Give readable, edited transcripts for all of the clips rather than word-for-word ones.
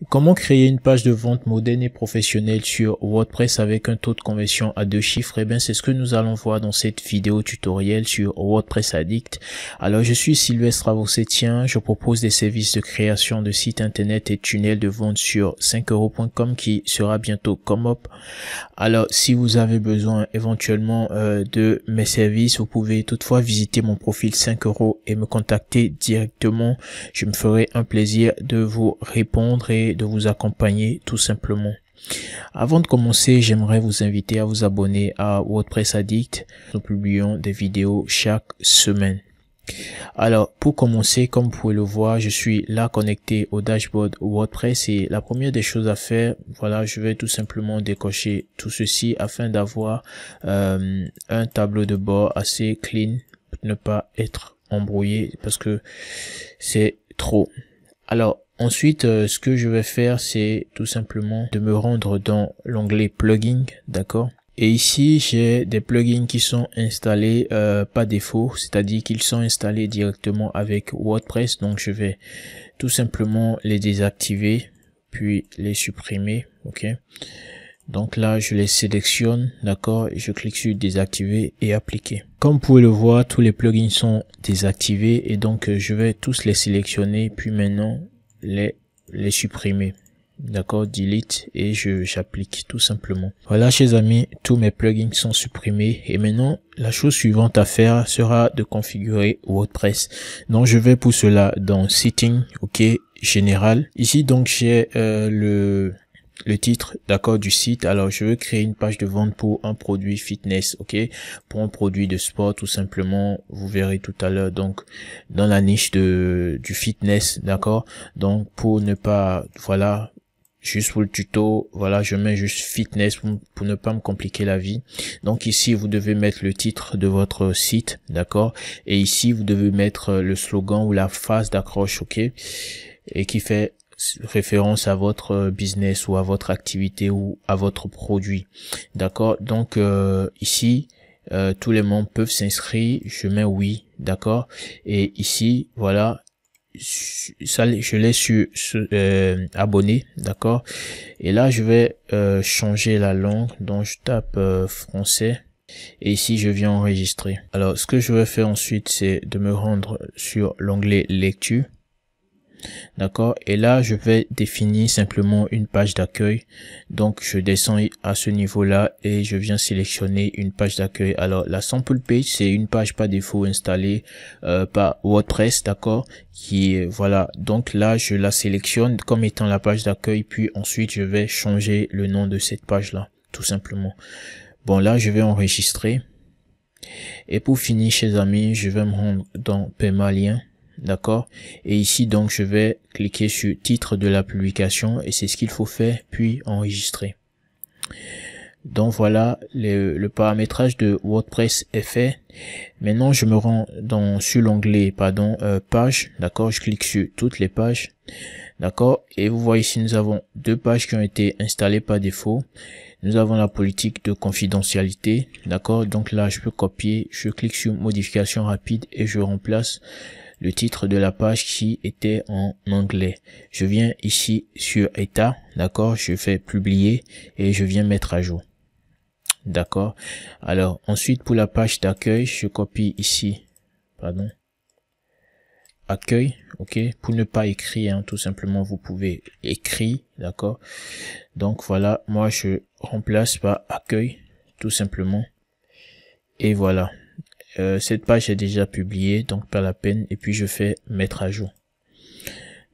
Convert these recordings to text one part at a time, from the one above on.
Comment créer une page de vente moderne et professionnelle sur WordPress avec un taux de conversion à 2 chiffres? Eh bien, c'est ce que nous allons voir dans cette vidéo tutoriel sur WordPress Addict. Alors, je suis Sylvestre Avocetien. Je propose des services de création de sites internet et tunnels de vente sur 5euros.com qui sera bientôt ComeUp. Alors, si vous avez besoin éventuellement de mes services, vous pouvez toutefois visiter mon profil 5 euros et me contacter directement. Je me ferai un plaisir de vous répondre et de vous accompagner tout simplement. Avant de commencer, j'aimerais vous inviter à vous abonner à WordPress Addict. Nous publions des vidéos chaque semaine. Alors, pour commencer, comme vous pouvez le voir, je suis là connecté au dashboard WordPress et la première des choses à faire, voilà, je vais tout simplement décocher tout ceci afin d'avoir un tableau de bord assez clean pour ne pas être embrouillé parce que c'est trop. Alors, ensuite, ce que je vais faire, c'est tout simplement de me rendre dans l'onglet plugins, d'accord? Et ici, j'ai des plugins qui sont installés par défaut, c'est-à-dire qu'ils sont installés directement avec WordPress. Donc, je vais tout simplement les désactiver, puis les supprimer, ok? Donc là, je les sélectionne, d'accord? Et je clique sur désactiver et appliquer. Comme vous pouvez le voir, tous les plugins sont désactivés et donc je vais tous les sélectionner, puis maintenant les supprimer. D'accord, delete et j'applique tout simplement. Voilà, chers amis, tous mes plugins sont supprimés et maintenant la chose suivante à faire sera de configurer WordPress. Donc je vais pour cela dans Setting, ok, général. Ici donc j'ai le titre, d'accord, du site. Alors je veux créer une page de vente pour un produit fitness, ok, pour un produit de sport tout simplement. Vous verrez tout à l'heure donc dans la niche du fitness, d'accord. Donc pour ne pas, voilà, juste pour le tuto, voilà, je mets juste fitness pour ne pas me compliquer la vie. Donc ici, vous devez mettre le titre de votre site, d'accord? Et ici, vous devez mettre le slogan ou la phrase d'accroche, ok? Et qui fait référence à votre business ou à votre activité ou à votre produit, d'accord? Donc ici, tous les membres peuvent s'inscrire, je mets oui, d'accord? Et ici, voilà, ça je l'ai sur abonné, d'accord? Et là je vais changer la langue, donc je tape français et ici je viens enregistrer. Alors ce que je vais faire ensuite, c'est de me rendre sur l'onglet lecture, d'accord, et là je vais définir simplement une page d'accueil. Donc je descends à ce niveau là et je viens sélectionner une page d'accueil. Alors la sample page, c'est une page par défaut installée par WordPress, d'accord, qui voilà, donc là je la sélectionne comme étant la page d'accueil, puis ensuite je vais changer le nom de cette page là tout simplement. Bon, là je vais enregistrer et pour finir, chers amis, je vais me rendre dans Permalien, d'accord, et ici donc je vais cliquer sur titre de la publication et c'est ce qu'il faut faire, puis enregistrer. Donc voilà, le paramétrage de WordPress est fait. Maintenant je me rends sur l'onglet page, d'accord, je clique sur toutes les pages, d'accord, et vous voyez ici nous avons deux pages qui ont été installées par défaut. Nous avons la politique de confidentialité, d'accord, donc là je peux copier, je clique sur modification rapide et je remplace le titre de la page qui était en anglais. Je viens ici sur état, d'accord, je fais publier et je viens mettre à jour, d'accord. Alors ensuite pour la page d'accueil, je copie ici, accueil, ok, pour ne pas écrire, hein, tout simplement vous pouvez écrire, d'accord. Donc voilà, moi je remplace par accueil tout simplement et voilà, cette page est déjà publiée, donc pas la peine, et puis je fais mettre à jour.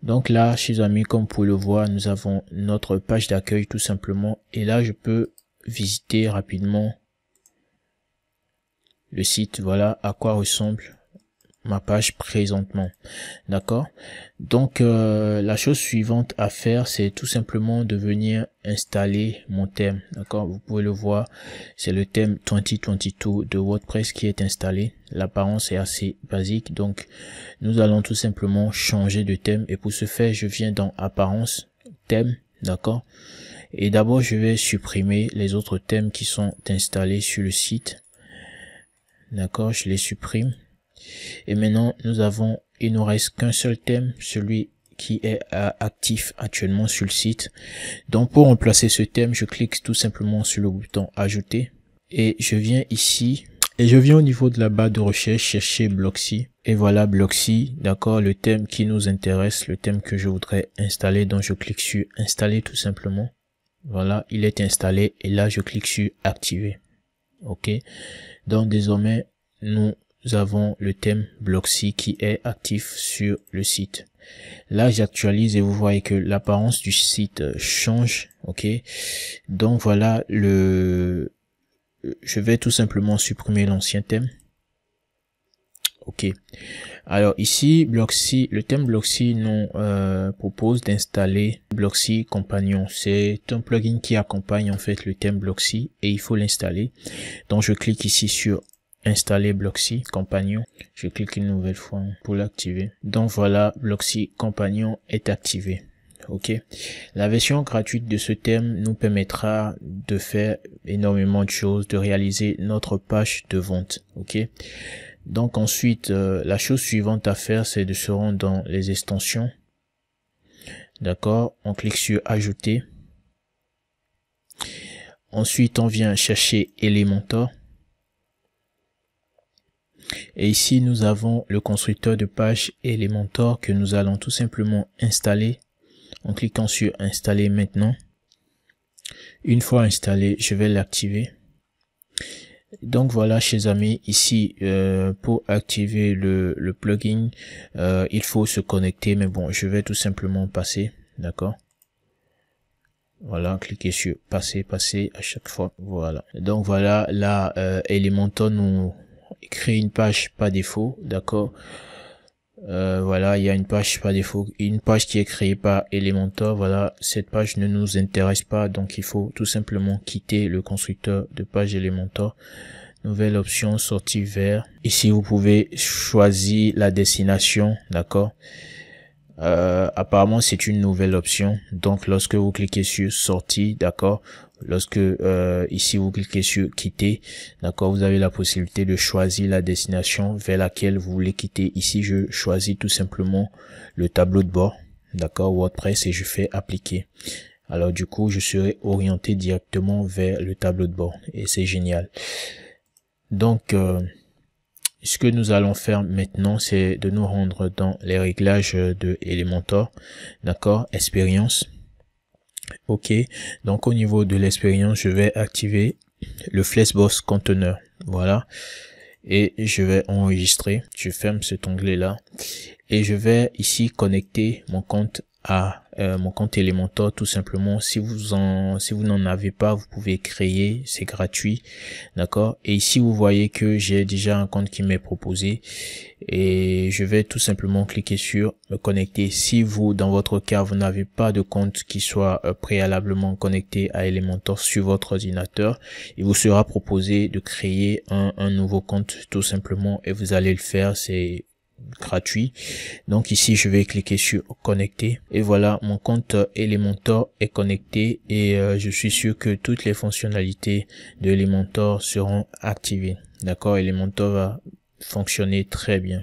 Donc là, chers amis, comme vous pouvez le voir, nous avons notre page d'accueil tout simplement, et là je peux visiter rapidement le site. Voilà à quoi ressemble ma page présentement, d'accord. Donc la chose suivante à faire, c'est tout simplement de venir installer mon thème, d'accord. Vous pouvez le voir, c'est le thème 2022 de WordPress qui est installé. L'apparence est assez basique, donc nous allons tout simplement changer de thème, et pour ce faire je viens dans apparence, thème, d'accord, et d'abord je vais supprimer les autres thèmes qui sont installés sur le site, d'accord, je les supprime. Et maintenant il nous reste qu'un seul thème, celui qui est actif actuellement sur le site. Donc pour remplacer ce thème, je clique tout simplement sur le bouton ajouter et je viens ici et je viens au niveau de la barre de recherche chercher Blocksy et voilà Blocksy, d'accord, le thème qui nous intéresse, le thème que je voudrais installer. Donc je clique sur installer tout simplement. Voilà, il est installé et là je clique sur activer. OK. Donc désormais nous avons le thème Blocksy qui est actif sur le site. Là j'actualise et vous voyez que l'apparence du site change. OK. Donc voilà, je vais tout simplement supprimer l'ancien thème. OK. Alors ici Blocksy, le thème Blocksy nous propose d'installer Blocksy Companion. C'est un plugin qui accompagne en fait le thème Blocksy et il faut l'installer. Donc je clique ici sur installer Blocksy Companion. Je clique une nouvelle fois pour l'activer. Donc voilà, Blocksy Companion est activé. OK. La version gratuite de ce thème nous permettra de faire énormément de choses, de réaliser notre page de vente. OK. Donc ensuite, la chose suivante à faire, c'est de se rendre dans les extensions. D'accord. On clique sur ajouter. Ensuite, on vient chercher Elementor. Et ici, nous avons le constructeur de page Elementor que nous allons tout simplement installer en cliquant sur installer maintenant. Une fois installé, je vais l'activer. Donc voilà, chers amis, ici pour activer le plugin, il faut se connecter, mais bon, je vais tout simplement passer, d'accord. Voilà, cliquez sur passer à chaque fois. Voilà. Donc voilà, là Elementor nous crée une page par défaut, d'accord. Voilà, il y a une page par défaut, une page qui est créée par Elementor. Voilà, cette page ne nous intéresse pas, donc il faut tout simplement quitter le constructeur de page Elementor. Nouvelle option, sortie vers. Ici, vous pouvez choisir la destination, d'accord. Apparemment, c'est une nouvelle option. Donc, lorsque vous cliquez sur sortie, d'accord. Lorsque ici vous cliquez sur quitter, d'accord, vous avez la possibilité de choisir la destination vers laquelle vous voulez quitter. Ici je choisis tout simplement le tableau de bord, d'accord, WordPress, et je fais appliquer. Alors du coup je serai orienté directement vers le tableau de bord et c'est génial. Donc ce que nous allons faire maintenant, c'est de nous rendre dans les réglages de Elementor, d'accord, expérience. OK, donc au niveau de l'expérience, je vais activer le Flexbox Container. Voilà, et je vais enregistrer. Je ferme cet onglet là et je vais ici connecter mon compte à mon compte Elementor tout simplement. Si vous n'en avez pas, vous pouvez créer, c'est gratuit, d'accord. Et ici vous voyez que j'ai déjà un compte qui m'est proposé et je vais tout simplement cliquer sur me connecter. Si vous, dans votre cas, vous n'avez pas de compte qui soit préalablement connecté à Elementor sur votre ordinateur, il vous sera proposé de créer un nouveau compte tout simplement et vous allez le faire, c'est gratuit. Donc ici je vais cliquer sur connecter et voilà, mon compte Elementor est connecté et je suis sûr que toutes les fonctionnalités de Elementor seront activées, d'accord. Elementor va fonctionner très bien.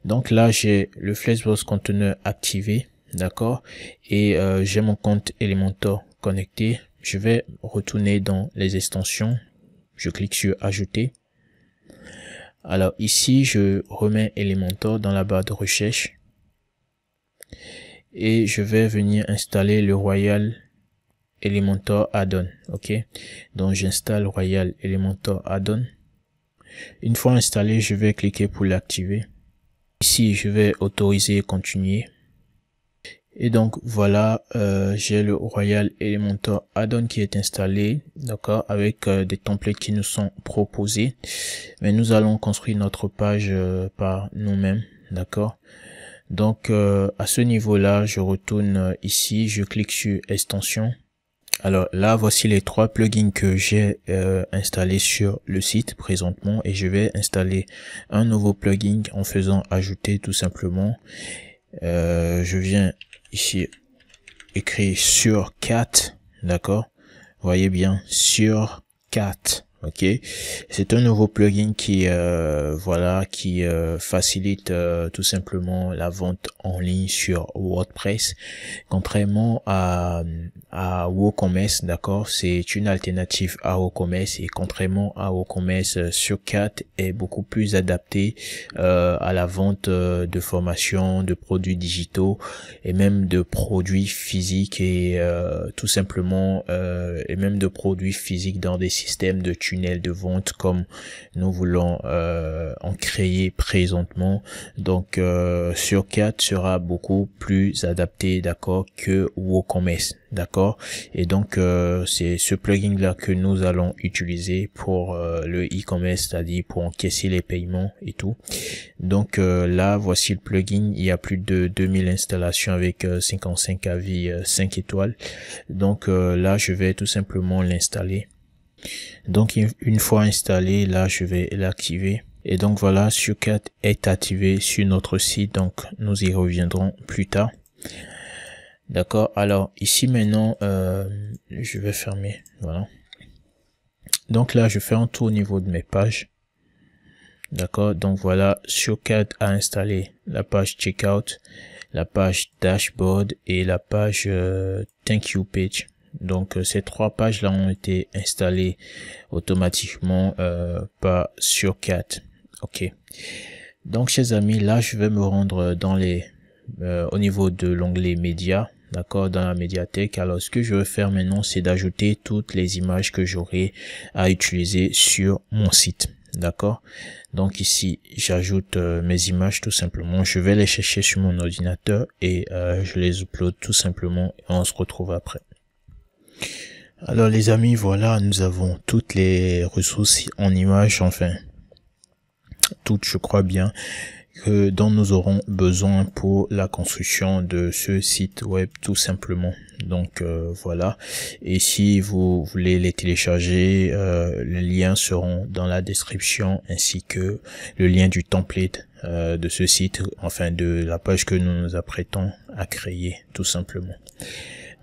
Donc là j'ai le Flexbox Container activé, d'accord, et j'ai mon compte Elementor connecté. Je vais retourner dans les extensions, je clique sur ajouter. Alors ici, je remets Elementor dans la barre de recherche et je vais venir installer le Royal Elementor Add-on. OK, donc j'installe Royal Elementor Add-on. Une fois installé, je vais cliquer pour l'activer. Ici, je vais autoriser et continuer. Et donc voilà, j'ai le Royal Elementor Add-on qui est installé, d'accord, avec des templates qui nous sont proposés, mais nous allons construire notre page par nous-mêmes, d'accord. Donc à ce niveau là, je retourne ici, je clique sur extension. Alors là, voici les 3 plugins que j'ai installés sur le site présentement et je vais installer un nouveau plugin en faisant ajouter tout simplement. Je viens ici écrit sur 4, d'accord, voyez bien sur 4, Ok, c'est un nouveau plugin qui voilà, qui facilite tout simplement la vente en ligne sur WordPress. Contrairement à WooCommerce, d'accord, c'est une alternative à WooCommerce, et contrairement à WooCommerce, Surcat est beaucoup plus adapté à la vente de formations, de produits digitaux et même de produits physiques, et tout simplement et même de produits physiques dans des systèmes de tunnels de vente comme nous voulons en créer présentement. Donc Surcat sera beaucoup plus adapté, d'accord, que WooCommerce, d'accord. Et donc c'est ce plugin là que nous allons utiliser pour le e-commerce, c'est-à-dire pour encaisser les paiements et tout. Donc là, voici le plugin. Il y a plus de 2000 installations avec 55 avis 5 étoiles. Donc là, je vais tout simplement l'installer. Donc une fois installé, là, je vais l'activer. Et donc voilà, Surcat est activé sur notre site. Donc nous y reviendrons plus tard. D'accord. Alors ici maintenant, je vais fermer. Voilà. Donc là, je fais un tour au niveau de mes pages. D'accord, donc voilà, Surcat a installé la page checkout, la page dashboard et la page thank you page. Donc ces trois pages là ont été installées automatiquement par Surcat. Ok. Donc chers amis, là je vais me rendre dans les au niveau de l'onglet médias. D'accord, dans la médiathèque. Alors ce que je vais faire maintenant, c'est d'ajouter toutes les images que j'aurai à utiliser sur mon site. D'accord, donc ici j'ajoute mes images tout simplement. Je vais les chercher sur mon ordinateur et je les upload tout simplement, et on se retrouve après. Alors les amis, voilà, nous avons toutes les ressources en images, enfin toutes, je crois bien, dont nous aurons besoin pour la construction de ce site web tout simplement. Donc voilà, et si vous voulez les télécharger, les liens seront dans la description, ainsi que le lien du template de ce site, enfin de la page que nous nous apprêtons à créer tout simplement.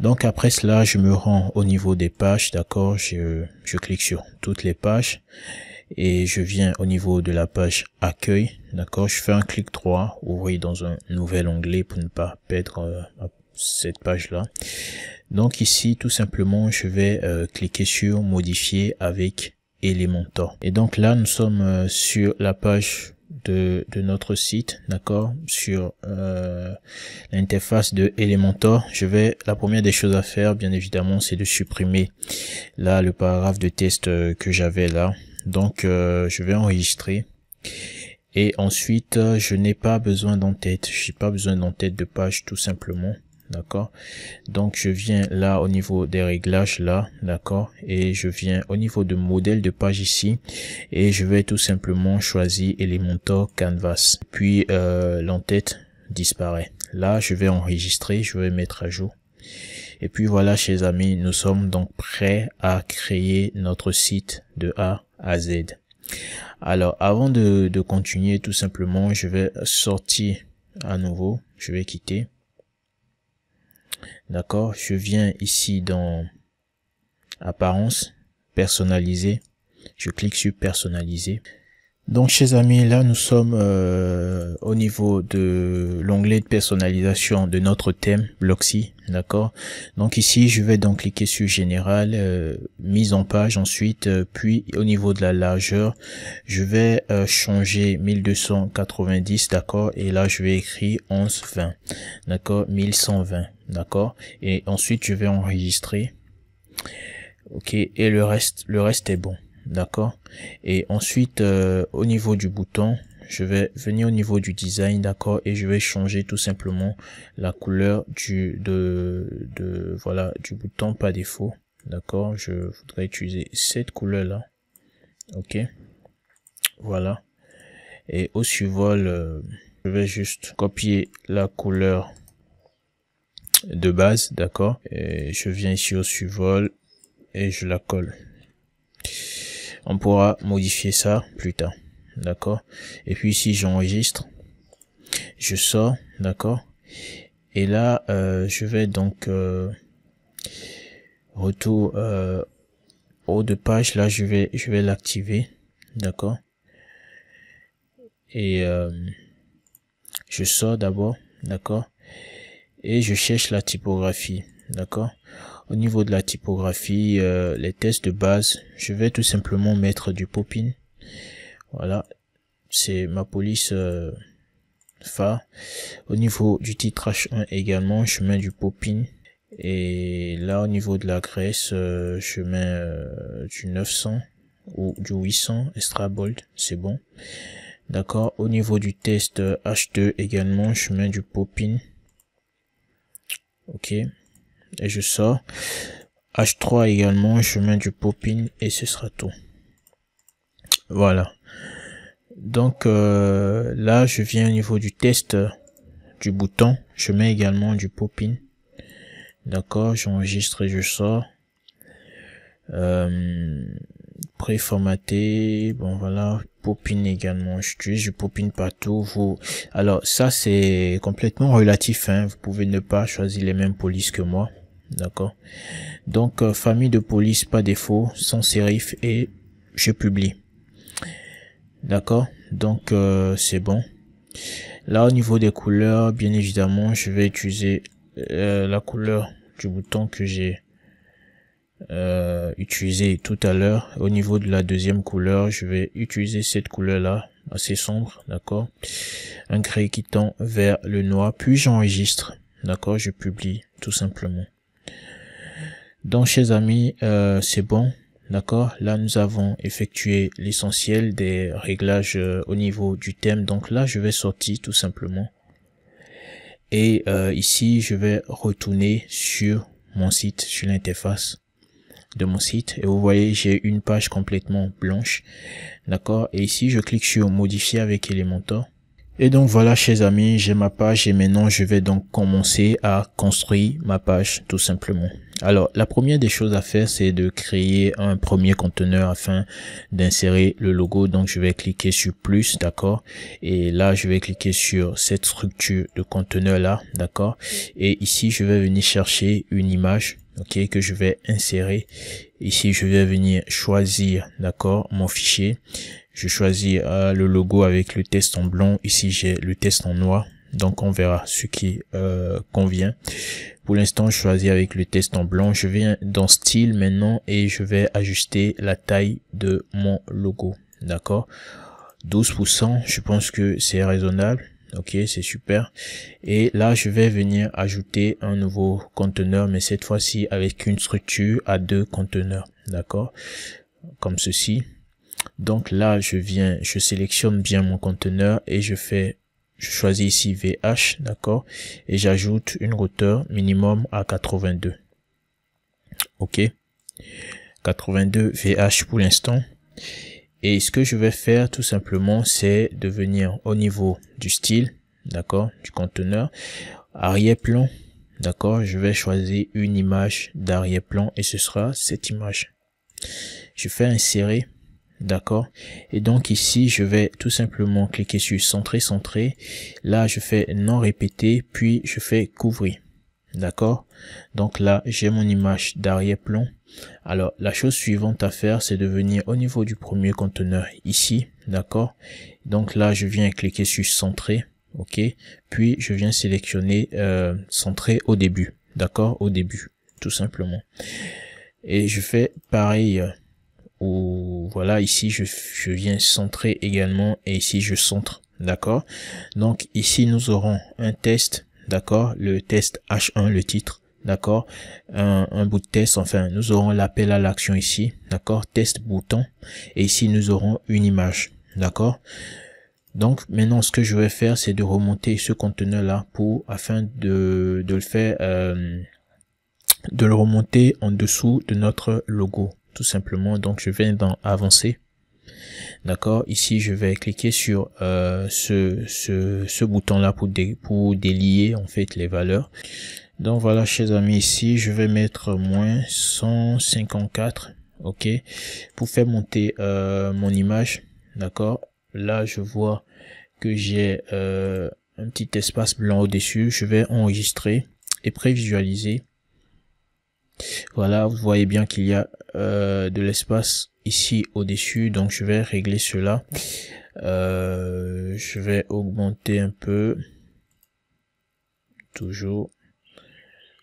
Donc après cela, je me rends au niveau des pages, d'accord, je clique sur toutes les pages et je viens au niveau de la page accueil, d'accord, je fais un clic droit, ouvrir dans un nouvel onglet pour ne pas perdre cette page là. Donc ici tout simplement je vais cliquer sur modifier avec Elementor, et donc là nous sommes sur la page de notre site, d'accord, sur l'interface de Elementor. La première des choses à faire bien évidemment, c'est de supprimer là le paragraphe de test que j'avais là. Donc je vais enregistrer, et ensuite je n'ai pas besoin d'entête, j'ai pas besoin d'entête de page tout simplement, d'accord. Donc je viens là au niveau des réglages là, d'accord, et je viens au niveau de modèle de page ici, et je vais tout simplement choisir Elementor Canvas, puis l'entête disparaît. Là je vais enregistrer, je vais mettre à jour. Et puis voilà chers amis, nous sommes donc prêts à créer notre site de A à Z. Alors avant de continuer tout simplement, je vais sortir à nouveau, je vais quitter. D'accord, je viens ici dans apparence, personnaliser, je clique sur personnaliser. Donc chers amis, là nous sommes au niveau de l'onglet de personnalisation de notre thème Blocksy, d'accord. Donc ici je vais donc cliquer sur général, mise en page ensuite, puis au niveau de la largeur je vais changer 1290, d'accord, et là je vais écrire 1120, d'accord, 1120, d'accord, et ensuite je vais enregistrer. Ok, et le reste est bon. D'accord, et ensuite au niveau du bouton, je vais venir au niveau du design, d'accord, et je vais changer tout simplement la couleur voilà, du bouton par défaut, d'accord. Je voudrais utiliser cette couleur là, ok, voilà, et au survol je vais juste copier la couleur de base, d'accord, et je viens ici au survol et je la colle. On pourra modifier ça plus tard, d'accord. Et puis ici j'enregistre, je sors, d'accord, et là je vais donc retour haut de page, là je vais l'activer, d'accord, et je sors d'abord, d'accord, et je cherche la typographie, d'accord. Au niveau de la typographie, les tests de base, je vais tout simplement mettre du Poppin. Voilà, c'est ma police phare. Au niveau du titre H1 également, je mets du Poppin. Et là, au niveau de la graisse, je mets du 900 ou du 800 extra bold, c'est bon. D'accord. Au niveau du test H2 également, je mets du Poppin. Ok. Et je sors. H3 également, je mets du Poppin et ce sera tout. Voilà. Donc là, je viens au niveau du test du bouton. Je mets également du Poppin. D'accord, j'enregistre et je sors. Préformaté, bon voilà, Poppin également, j'utilise du Poppin partout. Alors ça c'est complètement relatif, hein. Vous pouvez ne pas choisir les mêmes polices que moi, d'accord. Donc famille de police pas défaut, sans sérif et je publie, d'accord. Donc c'est bon. Là au niveau des couleurs, bien évidemment, je vais utiliser la couleur du bouton que j'ai utilisé tout à l'heure. Au niveau de la deuxième couleur, je vais utiliser cette couleur là, assez sombre, d'accord, un gris qui tend vers le noir, puis j'enregistre, d'accord, je publie tout simplement. Donc chers amis, c'est bon, d'accord. Là nous avons effectué l'essentiel des réglages au niveau du thème. Donc là je vais sortir tout simplement et ici je vais retourner sur mon site, sur l'interface de mon site, et vous voyez j'ai une page complètement blanche, d'accord. Et ici je clique sur modifier avec Elementor, et donc voilà chers amis, j'ai ma page et maintenant je vais donc commencer à construire ma page tout simplement. Alors la première des choses à faire, c'est de créer un premier conteneur afin d'insérer le logo. Donc je vais cliquer sur plus, d'accord, et là je vais cliquer sur cette structure de conteneur là, d'accord, et ici je vais venir chercher une image, ok, que je vais insérer. Ici je vais venir choisir, d'accord, mon fichier. Je choisis le logo avec le test en blanc. Ici j'ai le test en noir, donc on verra ce qui convient. Pour l'instant je choisis avec le test en blanc. Je viens dans style maintenant et je vais ajuster la taille de mon logo, d'accord, 12%, je pense que c'est raisonnable. Ok, c'est super. Et là je vais venir ajouter un nouveau conteneur, mais cette fois-ci avec une structure à 2 conteneurs, d'accord, comme ceci. Donc là je sélectionne bien mon conteneur et je choisis ici VH, d'accord, et j'ajoute une hauteur minimum à 82. Ok, 82 VH pour l'instant. Et ce que je vais faire tout simplement, c'est de venir au niveau du style, d'accord, du conteneur, arrière-plan, d'accord, je vais choisir une image d'arrière-plan et ce sera cette image. Je fais insérer, d'accord, et donc ici je vais tout simplement cliquer sur centrer. Là je fais non répéter, puis je fais couvrir, d'accord. Donc là j'ai mon image d'arrière-plan. Alors la chose suivante à faire, c'est de venir au niveau du premier conteneur ici, d'accord. Donc là je viens cliquer sur centrer, ok, puis je viens sélectionner centrer au début, d'accord, au début tout simplement, et je fais pareil. Ou voilà, ici je viens centrer également et ici je centre, d'accord. Donc ici nous aurons un test, d'accord, le test H1, le titre, d'accord, un bout de test, enfin nous aurons l'appel à l'action ici, d'accord, test bouton, et ici nous aurons une image, d'accord. Donc maintenant ce que je vais faire, c'est de remonter ce conteneur là afin de le faire, de le remonter en dessous de notre logo tout simplement. Donc je vais dans avancer, d'accord, ici je vais cliquer sur ce bouton là pour délier en fait les valeurs. Donc voilà chers amis, ici je vais mettre moins 154, ok, pour faire monter mon image, d'accord. Là je vois que j'ai un petit espace blanc au dessus. Je vais enregistrer et prévisualiser. Voilà, vous voyez bien qu'il y a de l'espace ici au-dessus, donc je vais régler cela. Je vais augmenter un peu, toujours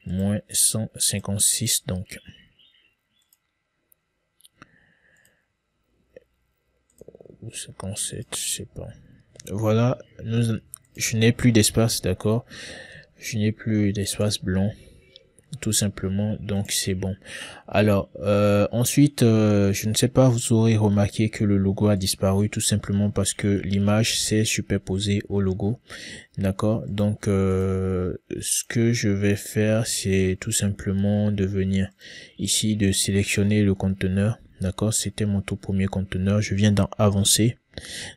moins 156, donc 57, je sais pas. Voilà, je n'ai plus d'espace, d'accord, je n'ai plus d'espace blanc, tout simplement, donc c'est bon. Alors ensuite, je ne sais pas, vous aurez remarqué que le logo a disparu, tout simplement parce que l'image s'est superposée au logo, d'accord. Donc ce que je vais faire, c'est tout simplement de venir ici, de sélectionner le conteneur, d'accord. C'était mon tout premier conteneur, je viens dans avancer,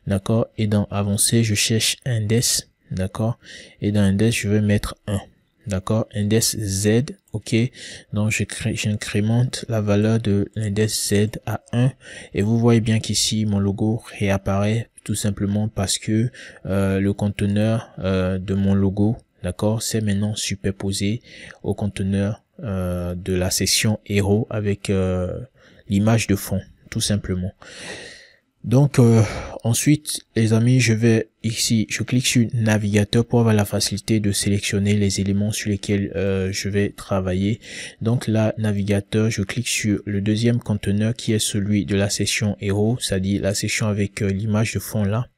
d'accord, et dans avancer je cherche index, d'accord, et dans index je vais mettre 1, d'accord, index Z, ok. Donc j'incrémente la valeur de l'index Z à 1 et vous voyez bien qu'ici mon logo réapparaît, tout simplement parce que le conteneur de mon logo, d'accord, c'est maintenant superposé au conteneur de la section héros avec l'image de fond, tout simplement. Donc ensuite les amis, je vais ici, je clique sur navigateur pour avoir la facilité de sélectionner les éléments sur lesquels je vais travailler. Donc là, navigateur, je clique sur le deuxième conteneur qui est celui de la section héros, c'est-à-dire la section avec l'image de fond là.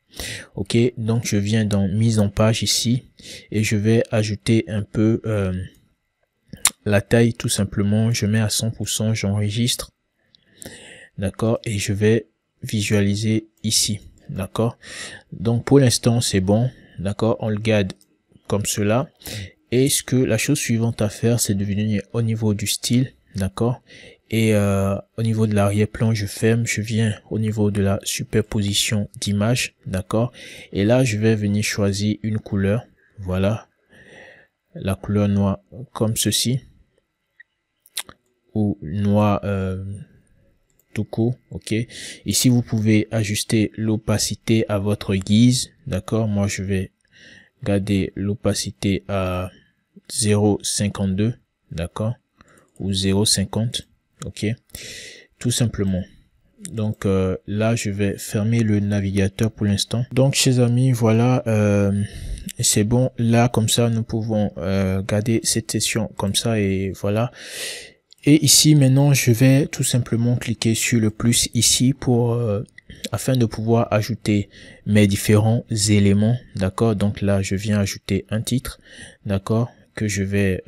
Ok, donc je viens dans mise en page ici et je vais ajouter un peu la taille, tout simplement. Je mets à 100%, j'enregistre, d'accord, et je vais visualiser ici, d'accord. Donc pour l'instant c'est bon, d'accord, on le garde comme cela. Et la chose suivante à faire, c'est de venir au niveau du style, d'accord, et au niveau de l'arrière-plan je ferme, je viens au niveau de la superposition d'image, d'accord, et là je vais venir choisir une couleur, voilà, la couleur noire comme ceci, ou noir tout court, ok. Ici vous pouvez ajuster l'opacité à votre guise, d'accord. Moi je vais garder l'opacité à 0,52, d'accord, ou 0,50, ok, tout simplement. Donc là je vais fermer le navigateur pour l'instant. Donc chers amis, voilà, c'est bon. Là comme ça nous pouvons garder cette session comme ça, et voilà. Et ici maintenant je vais tout simplement cliquer sur le plus ici pour afin de pouvoir ajouter mes différents éléments, d'accord. Donc là je viens ajouter un titre, d'accord, que je vais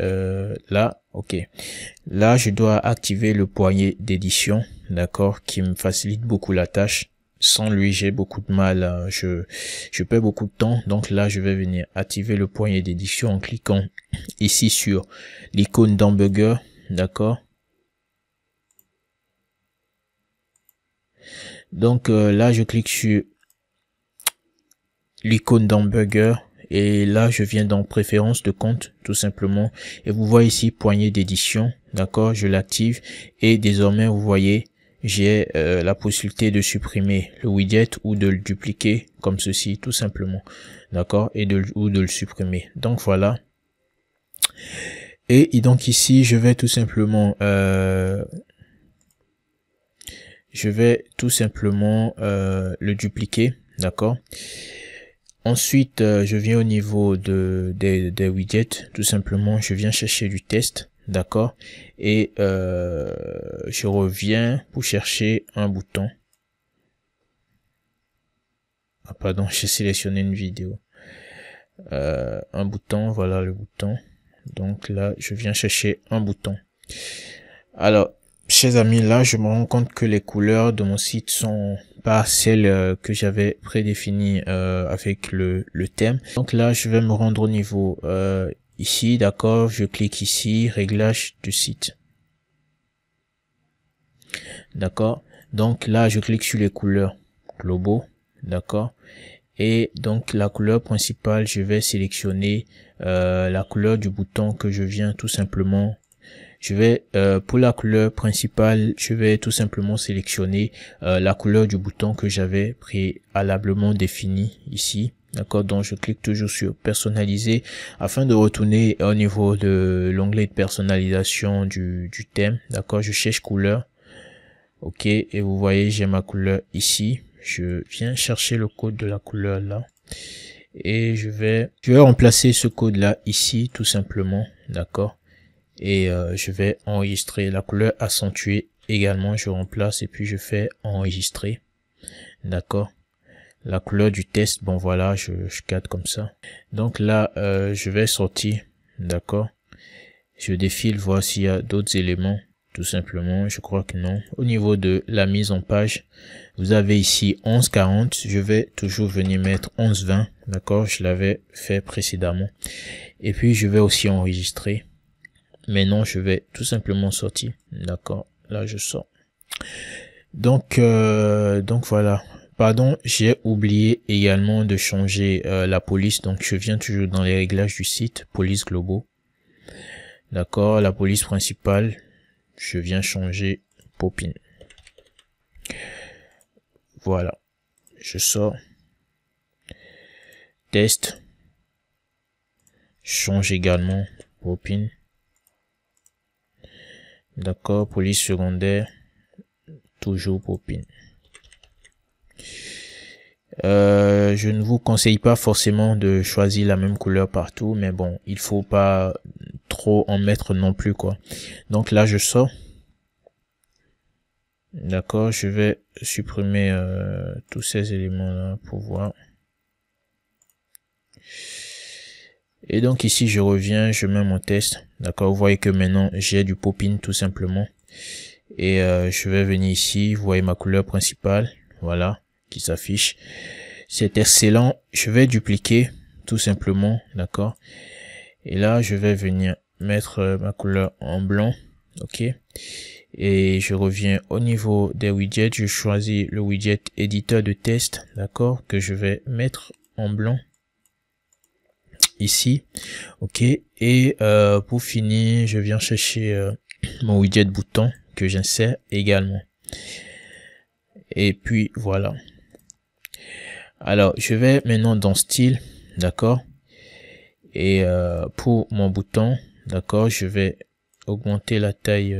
là, ok. Là je dois activer le poignet d'édition, d'accord, qui me facilite beaucoup la tâche. Sans lui j'ai beaucoup de mal, je perds beaucoup de temps. Donc là je vais venir activer le poignet d'édition en cliquant ici sur l'icône d'hamburger, d'accord. Donc là je clique sur l'icône d'hamburger et là je viens dans préférences de compte, tout simplement, et vous voyez ici poignée d'édition, d'accord, je l'active et désormais vous voyez j'ai la possibilité de supprimer le widget ou de le dupliquer comme ceci, tout simplement, d'accord, ou de le supprimer. Donc voilà. Et donc ici je vais tout simplement le dupliquer, d'accord. Ensuite je viens au niveau des widgets, tout simplement, je viens chercher du test, d'accord, et je reviens pour chercher un bouton. Ah pardon, j'ai sélectionné une vidéo. Un bouton, voilà le bouton. Donc là je viens chercher un bouton. Alors chers amis, là je me rends compte que les couleurs de mon site sont pas celles que j'avais prédéfinies avec le thème. Donc là je vais me rendre au niveau ici, d'accord, je clique ici, réglage du site, d'accord. Donc là je clique sur les couleurs globaux, d'accord, et donc la couleur principale je vais sélectionner la couleur du bouton que je viens tout simplement. Je vais pour la couleur principale, je vais tout simplement sélectionner la couleur du bouton que j'avais préalablement défini ici, D'accord, donc je clique toujours sur personnaliser afin de retourner au niveau de l'onglet de personnalisation du thème. D'accord, je cherche couleur. Ok, et vous voyez, j'ai ma couleur ici. Je viens chercher le code de la couleur là. Et je vais remplacer ce code là ici, tout simplement. D'accord. Et je vais enregistrer la couleur accentuée également. Je remplace et puis je fais enregistrer. D'accord. La couleur du test, bon voilà, je cadre comme ça. Donc là, je vais sortir, d'accord. Je défile, voir s'il y a d'autres éléments, tout simplement. Je crois que non. Au niveau de la mise en page, vous avez ici 1140. Je vais toujours venir mettre 1120, d'accord. Je l'avais fait précédemment. Et puis je vais aussi enregistrer. Mais non, je vais tout simplement sortir, d'accord. Là, je sors. Donc voilà. Pardon, j'ai oublié également de changer la police. Donc je viens toujours dans les réglages du site, police globaux. D'accord, la police principale, je viens changer Popin. Voilà, je sors. Test. Je change également Popin. D'accord, police secondaire, toujours Popin. Je ne vous conseille pas forcément de choisir la même couleur partout, mais bon, il faut pas trop en mettre non plus, quoi. Donc là, je sors. D'accord, je vais supprimer tous ces éléments-là pour voir. Et donc ici, je reviens, je mets mon test. D'accord, vous voyez que maintenant, j'ai du Popin tout simplement. Et je vais venir ici, vous voyez ma couleur principale, voilà, qui s'affiche. C'est excellent. Je vais dupliquer tout simplement, d'accord. Et là, je vais venir mettre ma couleur en blanc, ok. Et je reviens au niveau des widgets. Je choisis le widget éditeur de test, d'accord, que je vais mettre en blanc ici, ok. Et pour finir, je viens chercher mon widget bouton que j'insère également. Et puis voilà. Alors, je vais maintenant dans style, d'accord. Et pour mon bouton, d'accord, je vais augmenter la taille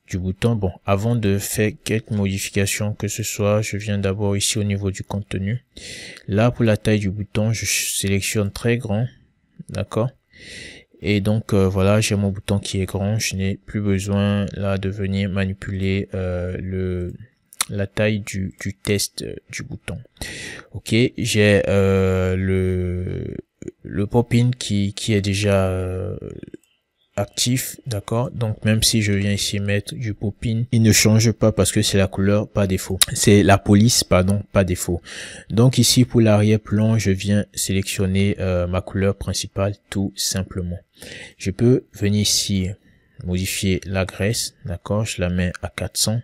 du bouton. Bon, avant de faire quelques modifications que ce soit, je viens d'abord ici au niveau du contenu. Là, pour la taille du bouton, je sélectionne très grand, d'accord. Et donc voilà, j'ai mon bouton qui est grand. Je n'ai plus besoin là de venir manipuler la taille du test du bouton. Ok, j'ai le pop-in qui est déjà actif, d'accord. Donc même si je viens ici mettre du pop-in, il ne change pas parce que c'est la couleur par défaut. C'est la police, pardon, par défaut. Donc ici pour l'arrière-plan, je viens sélectionner ma couleur principale tout simplement. Je peux venir ici modifier la graisse, d'accord. Je la mets à 400.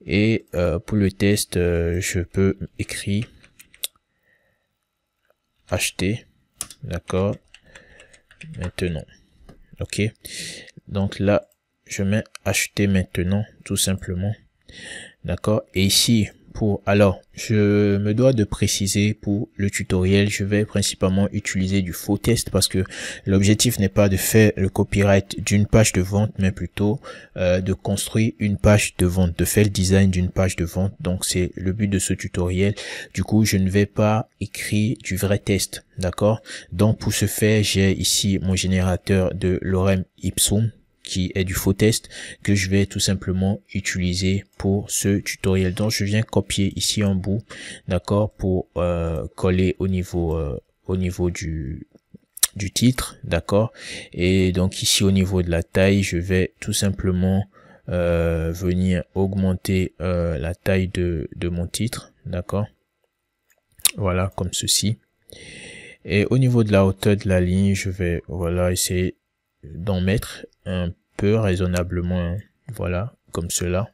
Et pour le test, je peux écrire acheter, d'accord, maintenant. Ok, donc là je mets acheter maintenant tout simplement, d'accord. Et ici alors je me dois de préciser, pour le tutoriel je vais principalement utiliser du faux test parce que l'objectif n'est pas de faire le copyright d'une page de vente, mais plutôt de construire une page de vente, de faire le design d'une page de vente. Donc c'est le but de ce tutoriel. Du coup je ne vais pas écrire du vrai test, d'accord. Donc pour ce faire, j'ai ici mon générateur de lorem ipsum qui est du faux test que je vais tout simplement utiliser pour ce tutoriel. Donc je viens copier ici en bout, d'accord, pour coller au niveau du titre, d'accord. Et donc ici au niveau de la taille, je vais tout simplement venir augmenter la taille de mon titre, d'accord. Voilà, comme ceci. Et au niveau de la hauteur de la ligne, je vais voilà essayer d'en mettre un peu raisonnablement, hein. Voilà, comme cela.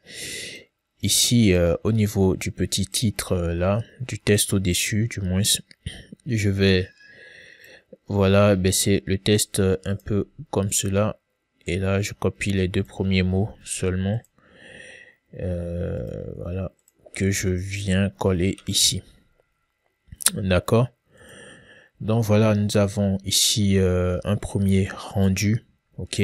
Ici au niveau du petit titre là, du test au-dessus du moins, je vais voilà baisser le test un peu comme cela. Et là je copie les deux premiers mots seulement, voilà, que je viens coller ici. D'accord. Donc voilà, nous avons ici un premier rendu. Ok.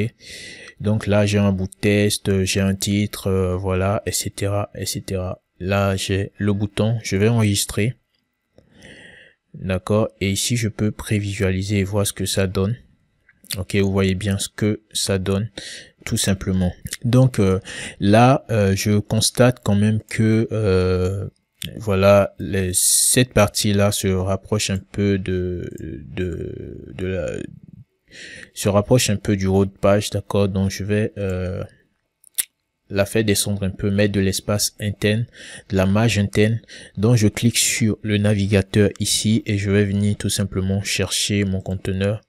Donc là, j'ai un bout de test, j'ai un titre, voilà, etc., etc. Là, j'ai le bouton, je vais enregistrer. D'accord. Et ici, je peux prévisualiser et voir ce que ça donne. Ok, vous voyez bien ce que ça donne, tout simplement. Donc là, je constate quand même que voilà, cette partie-là se rapproche un peu se rapproche un peu du haut de page, d'accord. Donc je vais la faire descendre un peu, mettre de l'espace interne, de la marge interne. Donc je clique sur le navigateur ici et je vais venir tout simplement chercher mon conteneur.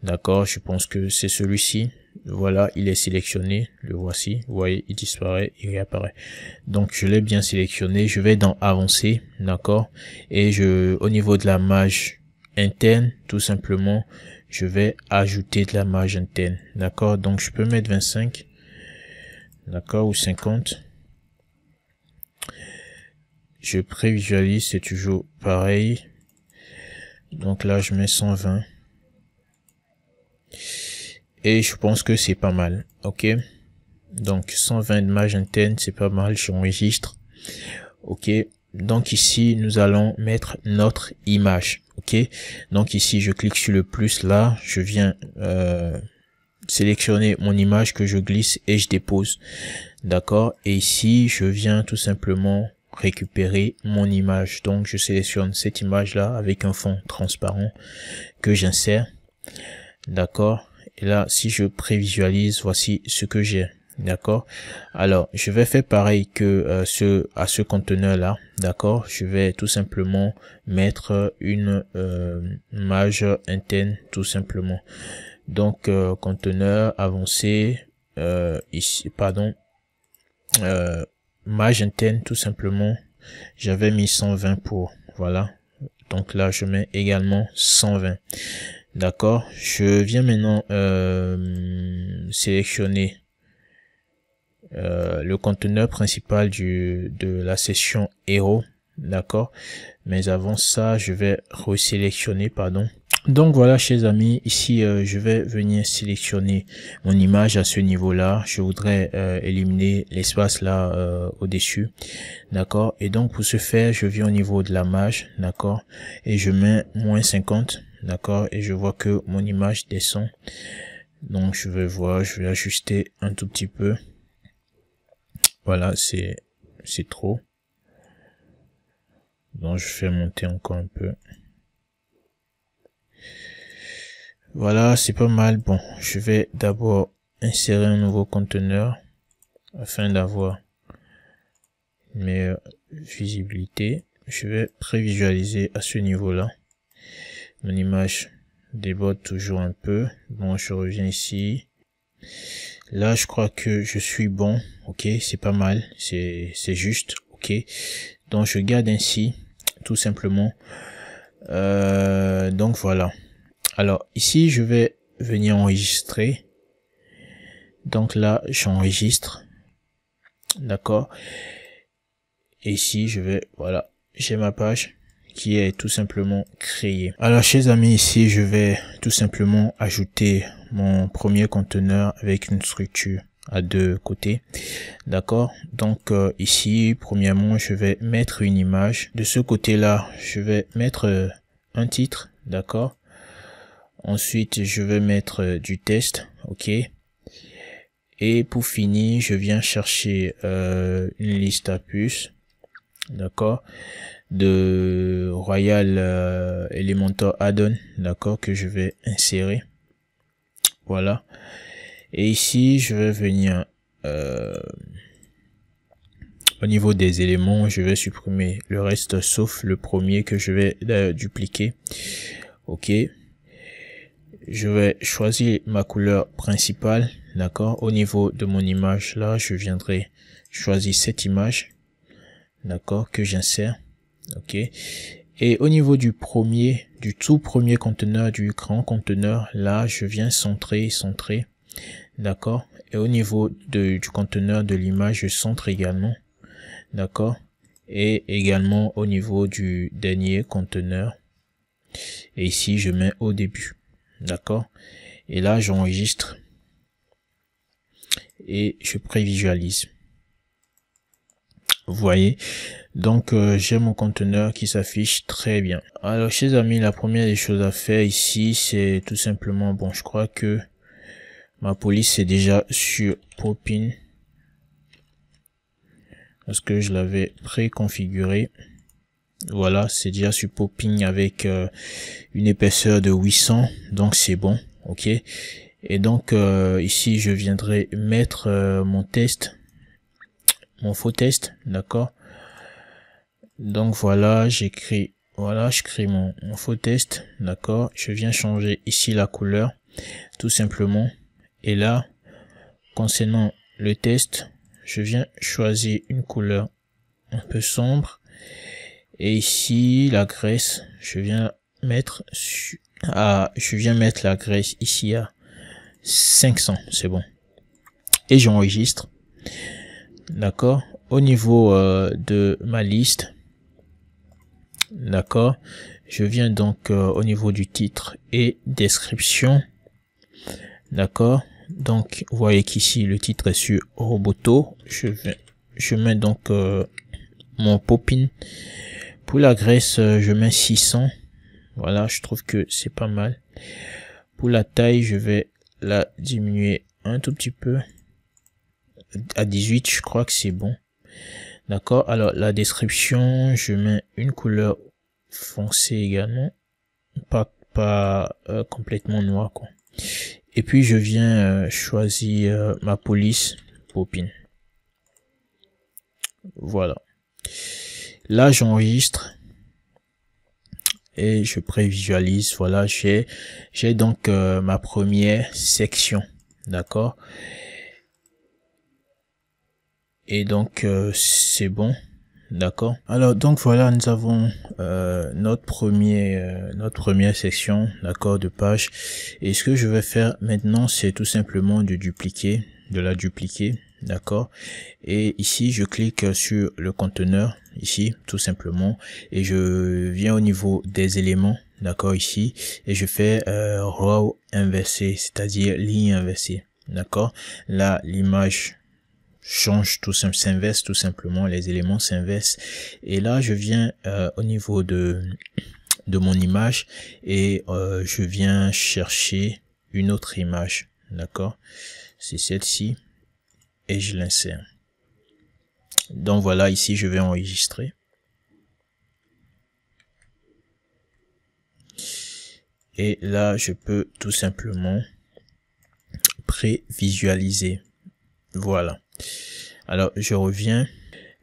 D'accord, je pense que c'est celui-ci. Voilà, il est sélectionné, le voici. Vous voyez, il disparaît, il réapparaît. Donc je l'ai bien sélectionné, je vais dans avancer, d'accord. Et au niveau de la marge interne, tout simplement, je vais ajouter de la marge interne, d'accord. Donc je peux mettre 25, d'accord, ou 50. Je prévisualise, c'est toujours pareil. Donc là, je mets 120. Et je pense que c'est pas mal, ok. Donc 120 de marge interne, c'est pas mal, j'enregistre. Ok, donc ici nous allons mettre notre image. Ok, donc ici je clique sur le plus, là je viens sélectionner mon image que je glisse et je dépose. D'accord, et ici je viens tout simplement récupérer mon image. Donc je sélectionne cette image là avec un fond transparent que j'insère. D'accord, et là si je prévisualise, voici ce que j'ai. D'accord, alors je vais faire pareil que à ce conteneur là. D'accord, je vais tout simplement mettre une marge interne, tout simplement. Donc conteneur avancé, ici, pardon, marge interne, tout simplement. J'avais mis 120 pour, voilà. Donc là je mets également 120. D'accord, je viens maintenant sélectionner le conteneur principal de la session héros. D'accord, mais avant ça je vais resélectionner, pardon. Donc voilà, chers amis, ici je vais venir sélectionner mon image à ce niveau là. Je voudrais éliminer l'espace là au-dessus, d'accord. Et donc pour ce faire, je viens au niveau de la marge, d'accord, et je mets moins 50, d'accord, et je vois que mon image descend. Donc je vais voir, je vais ajuster un tout petit peu. Voilà, c'est trop. Donc je fais monter encore un peu. Voilà, c'est pas mal. Bon, je vais d'abord insérer un nouveau conteneur afin d'avoir une meilleure visibilité. Je vais prévisualiser à ce niveau-là. Mon image déborde toujours un peu. Bon, je reviens ici. Là, je crois que je suis bon. Ok, c'est pas mal. C'est juste. Ok. Donc, je garde ainsi, tout simplement. Donc, voilà. Alors, ici, je vais venir enregistrer. Donc là, j'enregistre. D'accord. Et ici, je vais, voilà, j'ai ma page qui est tout simplement créée. Alors, chers amis, ici, je vais tout simplement ajouter mon premier conteneur avec une structure à deux côtés. D'accord. Donc, ici, premièrement, je vais mettre une image. De ce côté-là, je vais mettre un titre. D'accord. Ensuite, je vais mettre du test. Ok. Et pour finir, je viens chercher une liste à puces. D'accord, de Royal Elementor Add-on, d'accord, que je vais insérer. Voilà. Et ici, je vais venir au niveau des éléments, je vais supprimer le reste sauf le premier que je vais dupliquer. Ok. Je vais choisir ma couleur principale, d'accord. Au niveau de mon image, là, je viendrai choisir cette image, d'accord, que j'insère. Ok. Et au niveau du tout premier conteneur, du grand conteneur, là, je viens centrer, d'accord. Et au niveau du conteneur de l'image, je centre également, d'accord. et également au niveau du dernier conteneur. Et ici, je mets au début. D'accord? Et là, j'enregistre et je prévisualise. Vous voyez, donc j'ai mon conteneur qui s'affiche très bien. Alors, chers amis, la première des choses à faire ici, c'est tout simplement, bon, je crois que ma police est déjà sur Popin parce que je l'avais préconfiguré. Voilà, c'est déjà sur Popin avec une épaisseur de 800, donc c'est bon, ok. Et donc ici, je viendrai mettre mon test, mon faux test, d'accord. Donc voilà, j'écris, voilà, je crée mon faux test, d'accord. Je viens changer ici la couleur, tout simplement. Et là, concernant le test, je viens choisir une couleur un peu sombre. Et ici, la graisse, je viens mettre la graisse ici à 500, c'est bon. Et j'enregistre, d'accord. Au niveau de ma liste, d'accord, je viens donc au niveau du titre et description, d'accord. Donc vous voyez qu'ici le titre est sur Roboto. Je mets donc mon Popin. Pour la graisse, je mets 600. Voilà, je trouve que c'est pas mal. Pour la taille, je vais la diminuer un tout petit peu à 18, je crois que c'est bon. D'accord, alors la description, je mets une couleur foncée également, pas complètement noir, quoi. Et puis je viens choisir ma police Popin. Voilà. Là, j'enregistre et je prévisualise. Voilà, j'ai donc ma première section, d'accord. Et donc c'est bon, d'accord. Alors donc voilà, nous avons notre première section, d'accord, de page. Et ce que je vais faire maintenant, c'est tout simplement de la dupliquer, d'accord. Et ici je clique sur le conteneur ici, tout simplement, et je viens au niveau des éléments, d'accord, ici, et je fais row inversé, c'est-à-dire ligne inversée, d'accord. Là l'image change, s'inverse tout simplement, les éléments s'inversent. Et là je viens au niveau de mon image et je viens chercher une autre image, d'accord, c'est celle-ci, et je l'insère. Donc voilà, ici je vais enregistrer et là je peux tout simplement prévisualiser. Voilà, alors je reviens.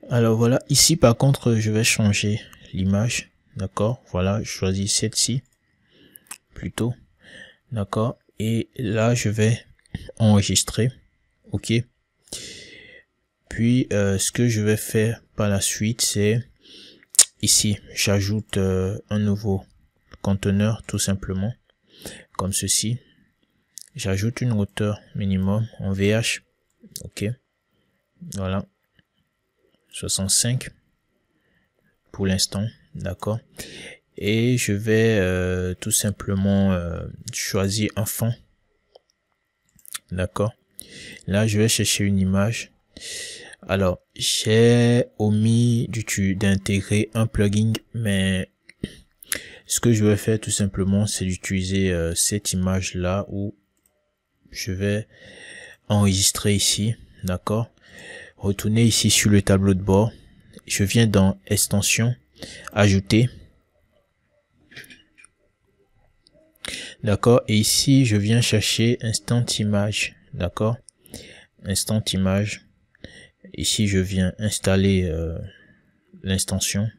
Alors voilà, ici par contre je vais changer l'image, d'accord. Voilà, je choisis celle-ci plutôt, d'accord, et là je vais enregistrer, ok. Puis ce que je vais faire par la suite, c'est ici j'ajoute un nouveau conteneur, tout simplement comme ceci. J'ajoute une hauteur minimum en VH, ok, voilà, 65 pour l'instant, d'accord. Et je vais tout simplement choisir un fond, d'accord. Là je vais chercher une image. Alors j'ai omis d'intégrer un plugin, mais ce que je vais faire tout simplement, c'est d'utiliser cette image là où je vais enregistrer ici, d'accord. Retourner ici sur le tableau de bord, je viens dans extension, ajouter, d'accord, et ici je viens chercher instant image, d'accord, instant image. Ici je viens installer l'extension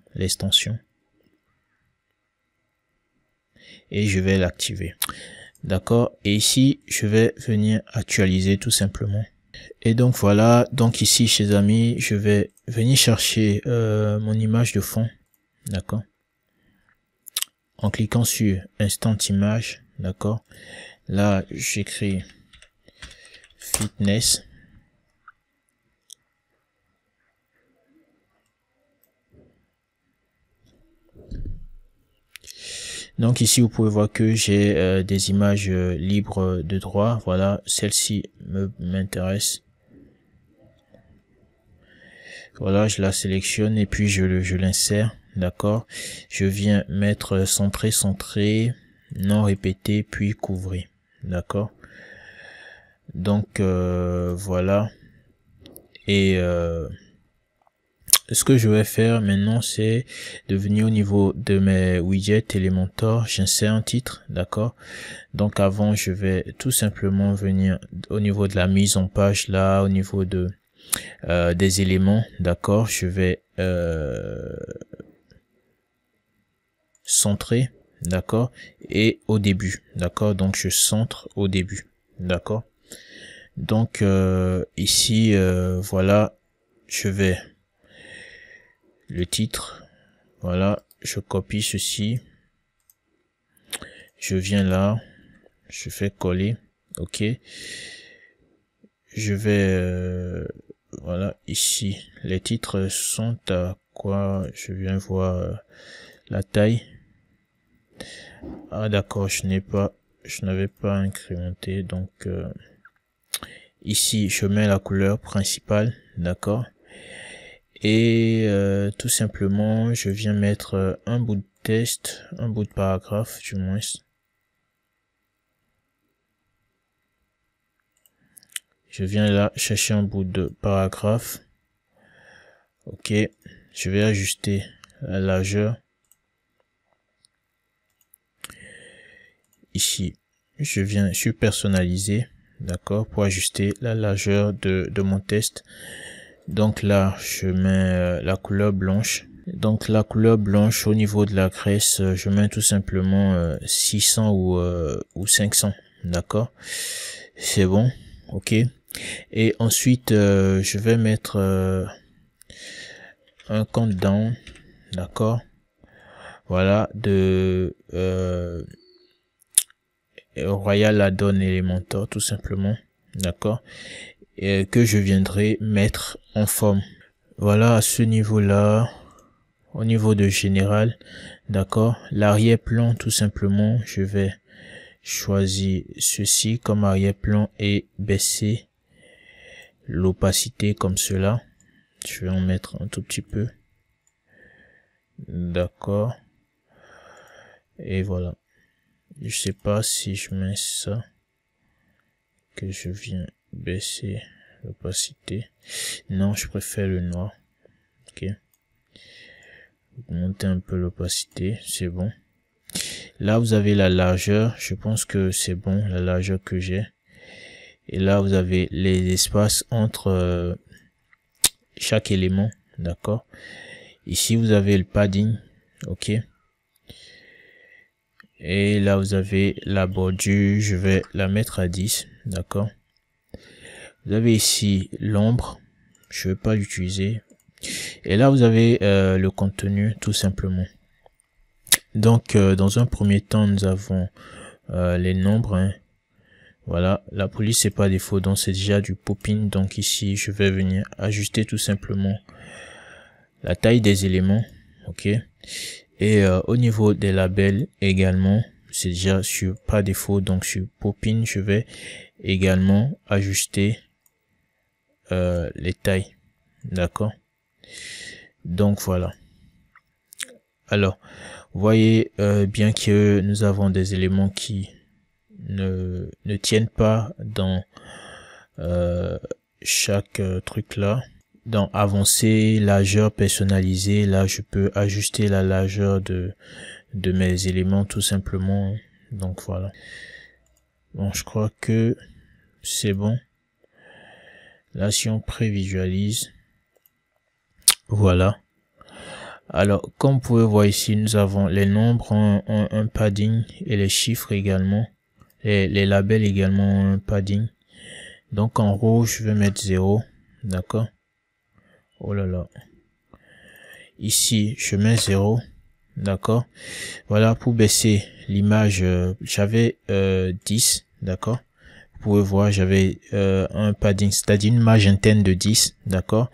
et je vais l'activer, d'accord. Et ici je vais venir actualiser tout simplement. Et donc voilà, donc ici chers amis, je vais venir chercher mon image de fond, d'accord, en cliquant sur instant image, d'accord. Là j'écris fitness, Donc ici vous pouvez voir que j'ai des images libres de droit. Voilà, celle-ci m'intéresse. Voilà, je la sélectionne et puis je l'insère. D'accord, je viens mettre centrer, non répété, puis couvrir. D'accord, donc voilà. Et ce que je vais faire maintenant, c'est de venir au niveau de mes widgets Elementor. J'insère un titre. D'accord, donc avant je vais tout simplement venir au niveau de la mise en page, là au niveau de des éléments. D'accord, je vais centrer, d'accord, et au début, d'accord, donc je centre au début, d'accord. Donc ici voilà, je vais le titre, voilà, je copie ceci, je viens là, je fais coller, ok, je vais voilà, ici les titres sont à quoi, je viens voir la taille. Ah d'accord, je n'avais pas incrémenté, donc ici je mets la couleur principale, d'accord, et tout simplement je viens mettre un bout de texte, un bout de paragraphe du moins. Je viens là chercher un bout de paragraphe, ok, je vais ajuster la largeur. Ici, je suis personnalisé, d'accord, pour ajuster la largeur de mon texte. Donc là, je mets la couleur blanche. Donc la couleur blanche au niveau de la graisse, je mets tout simplement 600 ou 500, d'accord. C'est bon, ok. Et ensuite, je vais mettre un countdown, d'accord. Voilà, de Royal Add-on Elementor tout simplement, d'accord, et que je viendrai mettre en forme. Voilà, à ce niveau là, au niveau de général, d'accord, l'arrière-plan tout simplement, je vais choisir ceci comme arrière-plan et baisser l'opacité comme cela. Je vais en mettre un tout petit peu, d'accord, et voilà. Je sais pas si je mets ça, que je viens baisser l'opacité. Non, je préfère le noir. Ok. Monter un peu l'opacité, c'est bon. Là, vous avez la largeur. Je pense que c'est bon, la largeur que j'ai. Et là, vous avez les espaces entre chaque élément, d'accord. Ici, vous avez le padding, ok. Et là vous avez la bordure, je vais la mettre à 10, d'accord. Vous avez ici l'ombre, je ne vais pas l'utiliser. Et là vous avez le contenu tout simplement. Donc dans un premier temps nous avons les nombres, hein. Voilà, la police c'est pas défaut, donc c'est déjà du popping. Donc ici je vais venir ajuster tout simplement la taille des éléments, ok. Et au niveau des labels également, c'est déjà sur pas défaut, donc sur popping, je vais également ajuster les tailles, d'accord. Donc voilà. Alors, vous voyez bien que nous avons des éléments qui ne tiennent pas dans chaque truc là. Dans avancer, largeur personnalisée, là je peux ajuster la largeur de mes éléments tout simplement. Donc voilà. Bon, je crois que c'est bon. Là si on prévisualise, voilà. Alors comme vous pouvez voir ici, nous avons les nombres un padding et les chiffres également. Les labels également un padding. Donc en rouge je vais mettre 0, d'accord. Oh là là. Ici, je mets 0. D'accord. Voilà, pour baisser l'image, j'avais 10. D'accord. Vous pouvez voir, j'avais un padding, c'est-à-dire une marge interne de 10. D'accord.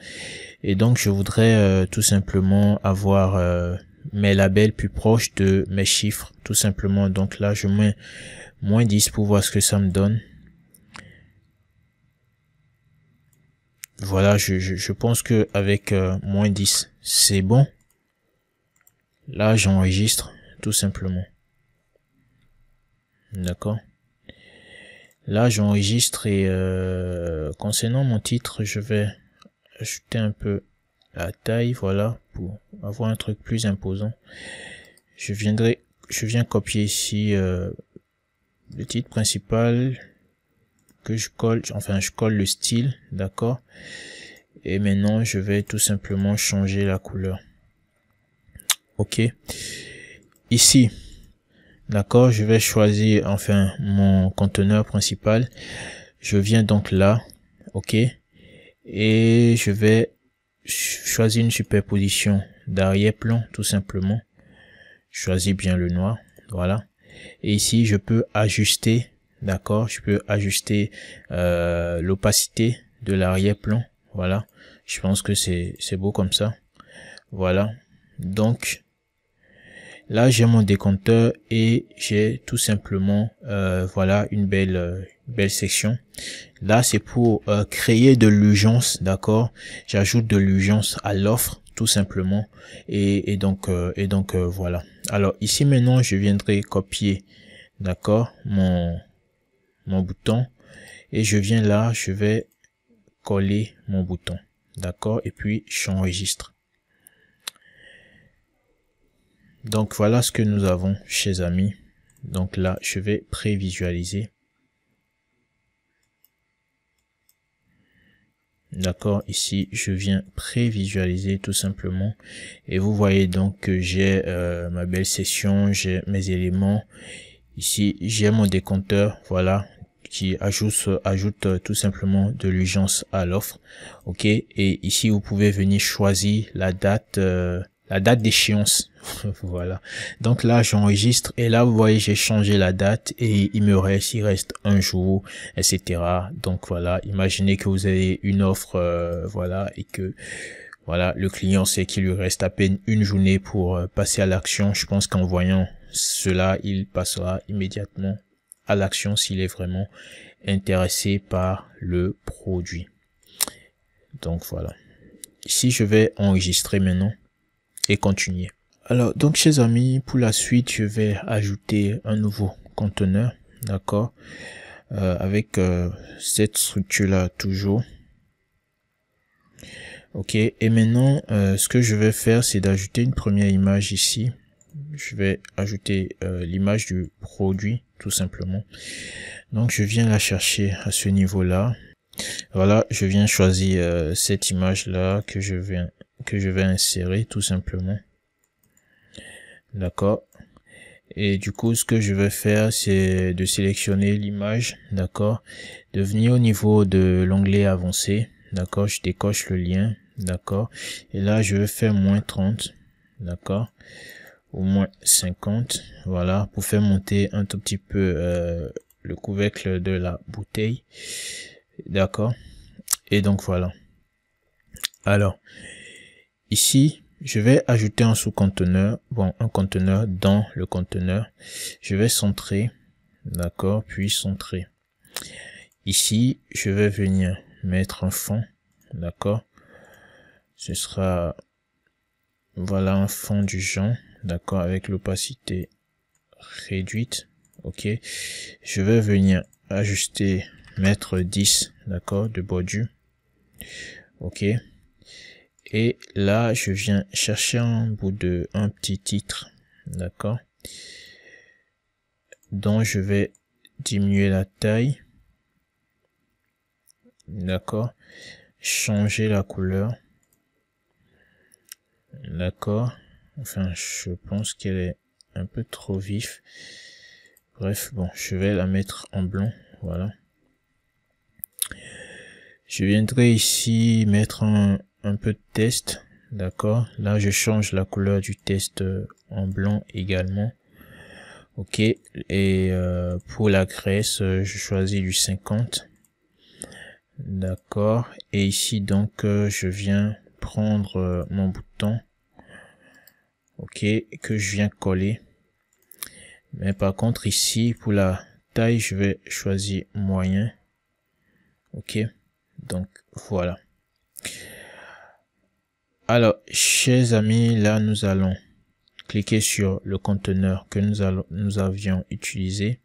Et donc, je voudrais tout simplement avoir mes labels plus proches de mes chiffres, tout simplement. Donc là, je mets moins 10 pour voir ce que ça me donne. Voilà, je pense que avec moins 10, c'est bon. Là, j'enregistre tout simplement. D'accord. Là, j'enregistre et concernant mon titre, je vais ajouter un peu la taille, voilà, pour avoir un truc plus imposant. Je viens copier ici le titre principal que je colle, enfin je colle le style, d'accord. Et maintenant, je vais tout simplement changer la couleur. Ok. Ici, d'accord, je vais choisir enfin mon conteneur principal. Je viens donc là, ok, et je vais choisir une superposition d'arrière-plan tout simplement. Je choisis bien le noir, voilà. Et ici, je peux ajuster, d'accord, je peux ajuster l'opacité de l'arrière-plan, voilà. Je pense que c'est beau comme ça, voilà. Donc là, j'ai mon décompteur et j'ai tout simplement voilà une belle section. Là, c'est pour créer de l'urgence, d'accord. J'ajoute de l'urgence à l'offre tout simplement et donc voilà. Alors ici maintenant, je viendrai copier, d'accord, mon bouton et je viens là, je vais coller mon bouton, d'accord, et puis j'enregistre. Donc voilà ce que nous avons, chers amis. Donc là, je vais prévisualiser. D'accord, ici, je viens prévisualiser tout simplement. Et vous voyez donc que j'ai ma belle session, j'ai mes éléments. Ici, j'ai mon décompteur, voilà, qui ajoute tout simplement de l'urgence à l'offre. Ok, et ici, vous pouvez venir choisir la date d'échéance. Voilà. Donc là, j'enregistre et là, vous voyez, j'ai changé la date et il reste un jour, etc. Donc voilà, imaginez que vous avez une offre, voilà, et que voilà, le client sait qu'il lui reste à peine une journée pour passer à l'action. Je pense qu'en voyant cela, il passera immédiatement à l'action s'il est vraiment intéressé par le produit. Donc voilà. Ici, je vais enregistrer maintenant et continuer. Alors, donc, chers amis, pour la suite, je vais ajouter un nouveau conteneur, d'accord, avec cette structure-là toujours. Ok, et maintenant, ce que je vais faire, c'est d'ajouter une première image ici. Je vais ajouter l'image du produit, tout simplement. Donc, je viens la chercher à ce niveau-là. Voilà, je viens choisir cette image-là que je vais insérer, tout simplement. D'accord. Et du coup, ce que je vais faire, c'est de sélectionner l'image, d'accord, de venir au niveau de l'onglet avancé, d'accord, je décoche le lien, d'accord, et là, je vais faire moins 30, d'accord, ou moins 50, voilà, pour faire monter un tout petit peu le couvercle de la bouteille, d'accord, et donc voilà. Alors, ici, je vais ajouter un sous-conteneur, bon, un conteneur dans le conteneur. Je vais centrer, d'accord, puis centrer. Ici, je vais venir mettre un fond, d'accord. Ce sera, voilà, un fond du genre, d'accord, avec l'opacité réduite, ok. Je vais venir ajuster, mettre 10, d'accord, de bordure, ok. Et là, je viens chercher un bout de un petit titre, d'accord, dont je vais diminuer la taille, d'accord, changer la couleur, d'accord, enfin, je pense qu'elle est un peu trop vif. Bref, bon, je vais la mettre en blanc, voilà. Je viendrai ici mettre un peu de test, d'accord. Là, je change la couleur du test en blanc également. Ok, et pour la graisse, je choisis du 50. D'accord, et ici donc je viens prendre mon bouton. ok, que je viens coller. Mais par contre ici pour la taille je vais choisir moyen, ok. Donc voilà. Alors chers amis, là nous allons cliquer sur le conteneur que nous avions utilisé,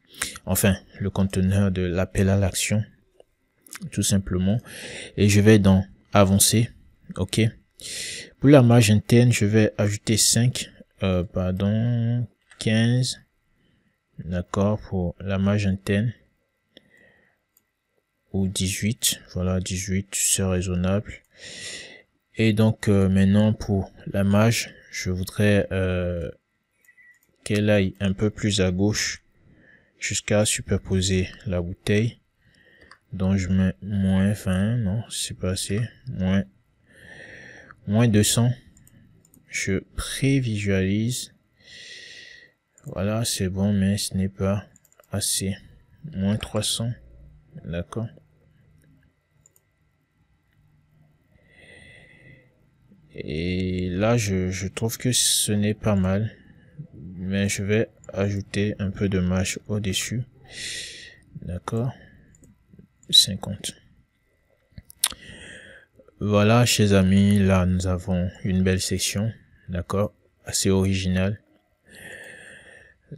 enfin le conteneur de l'appel à l'action tout simplement, et je vais dans avancer, ok. Pour la marge interne je vais ajouter 5 15, d'accord, pour la marge interne, ou 18, voilà 18 c'est raisonnable. Et donc maintenant pour la marge je voudrais qu'elle aille un peu plus à gauche jusqu'à superposer la bouteille. Donc je mets moins 20, non c'est pas assez, moins 200. Je prévisualise, voilà c'est bon, mais ce n'est pas assez, moins 300, d'accord. Et là je trouve que ce n'est pas mal, mais je vais ajouter un peu de marge au dessus, d'accord, 50. Voilà chers amis, là nous avons une belle section, d'accord, assez originale.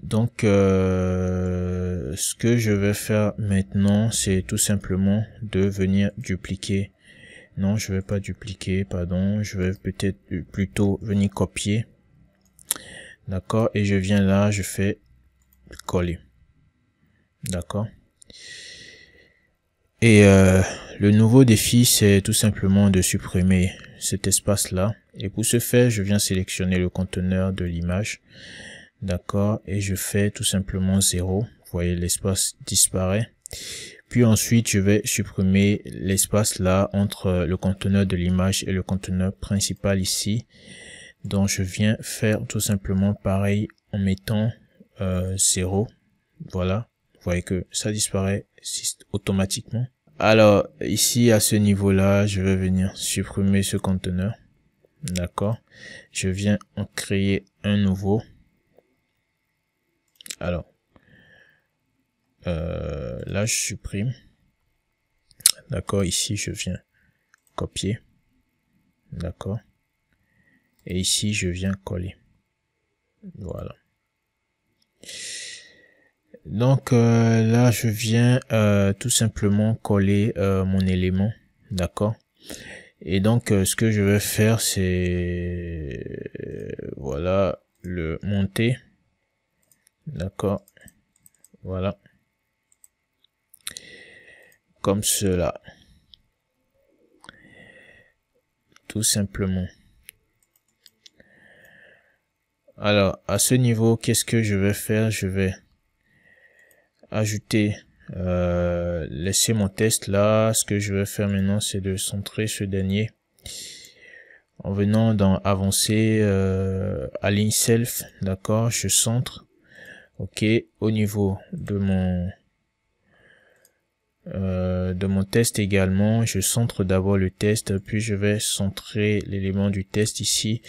Donc ce que je vais faire maintenant c'est tout simplement de venir dupliquer, non je vais pas dupliquer, pardon, je vais peut-être plutôt venir copier, d'accord, et je viens là, je fais coller, d'accord. Et le nouveau défi c'est tout simplement de supprimer cet espace là, et pour ce faire je viens sélectionner le conteneur de l'image, d'accord, et je fais tout simplement 0, vous voyez l'espace disparaît. Puis ensuite je vais supprimer l'espace là entre le conteneur de l'image et le conteneur principal ici, donc je viens faire tout simplement pareil en mettant 0, voilà, vous voyez que ça disparaît automatiquement. Alors ici à ce niveau là je vais venir supprimer ce conteneur, d'accord, je viens en créer un nouveau. Alors là je supprime, d'accord, ici je viens copier, d'accord, et ici je viens coller, voilà. Donc là je viens tout simplement coller mon élément, d'accord, et donc ce que je vais faire c'est voilà, le monter, d'accord, voilà, comme cela, tout simplement. Alors à ce niveau qu'est-ce que je vais faire, je vais ajouter laisser mon test là. Ce que je vais faire maintenant c'est de centrer ce dernier en venant dans avancer, align self, d'accord, je centre, ok. Au niveau de mon test également, je centre d'abord le test, puis je vais centrer l'élément du test ici.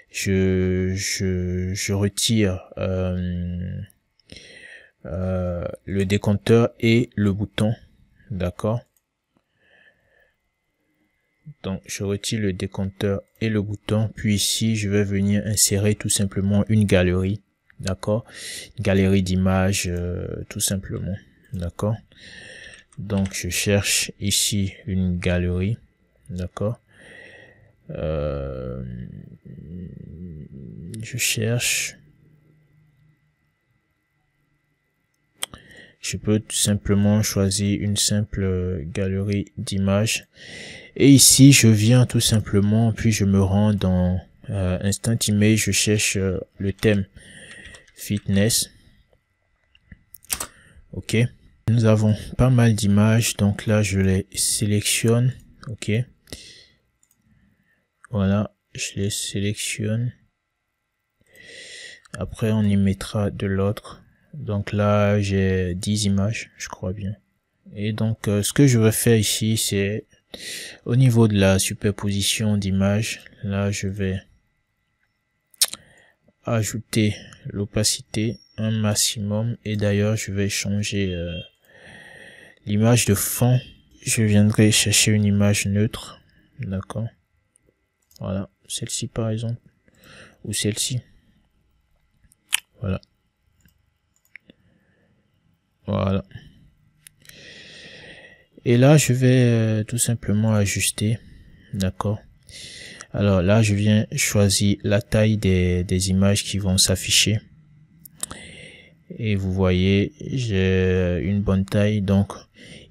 Je retire le décompteur et le bouton, d'accord. Donc je retire le décompteur et le bouton, puis ici je vais venir insérer tout simplement une galerie, d'accord, galerie d'images tout simplement, d'accord. Donc je cherche ici une galerie, d'accord, je cherche, je peux tout simplement choisir une simple galerie d'images, et ici je viens tout simplement, puis je me rends dans Instant Image, je cherche le thème fitness, ok. Nous avons pas mal d'images, donc là je les sélectionne, ok, voilà, je les sélectionne, après on y mettra de l'autre, donc là j'ai 10 images je crois bien. Et donc ce que je vais faire ici c'est au niveau de la superposition d'images, là je vais ajouter l'opacité un maximum, et d'ailleurs je vais changer l'image de fond. Je viendrai chercher une image neutre, d'accord, voilà, celle-ci par exemple, ou celle-ci, voilà, voilà. Et là je vais tout simplement ajuster, d'accord. Alors là je viens choisir la taille des images qui vont s'afficher, et vous voyez j'ai une bonne taille. Donc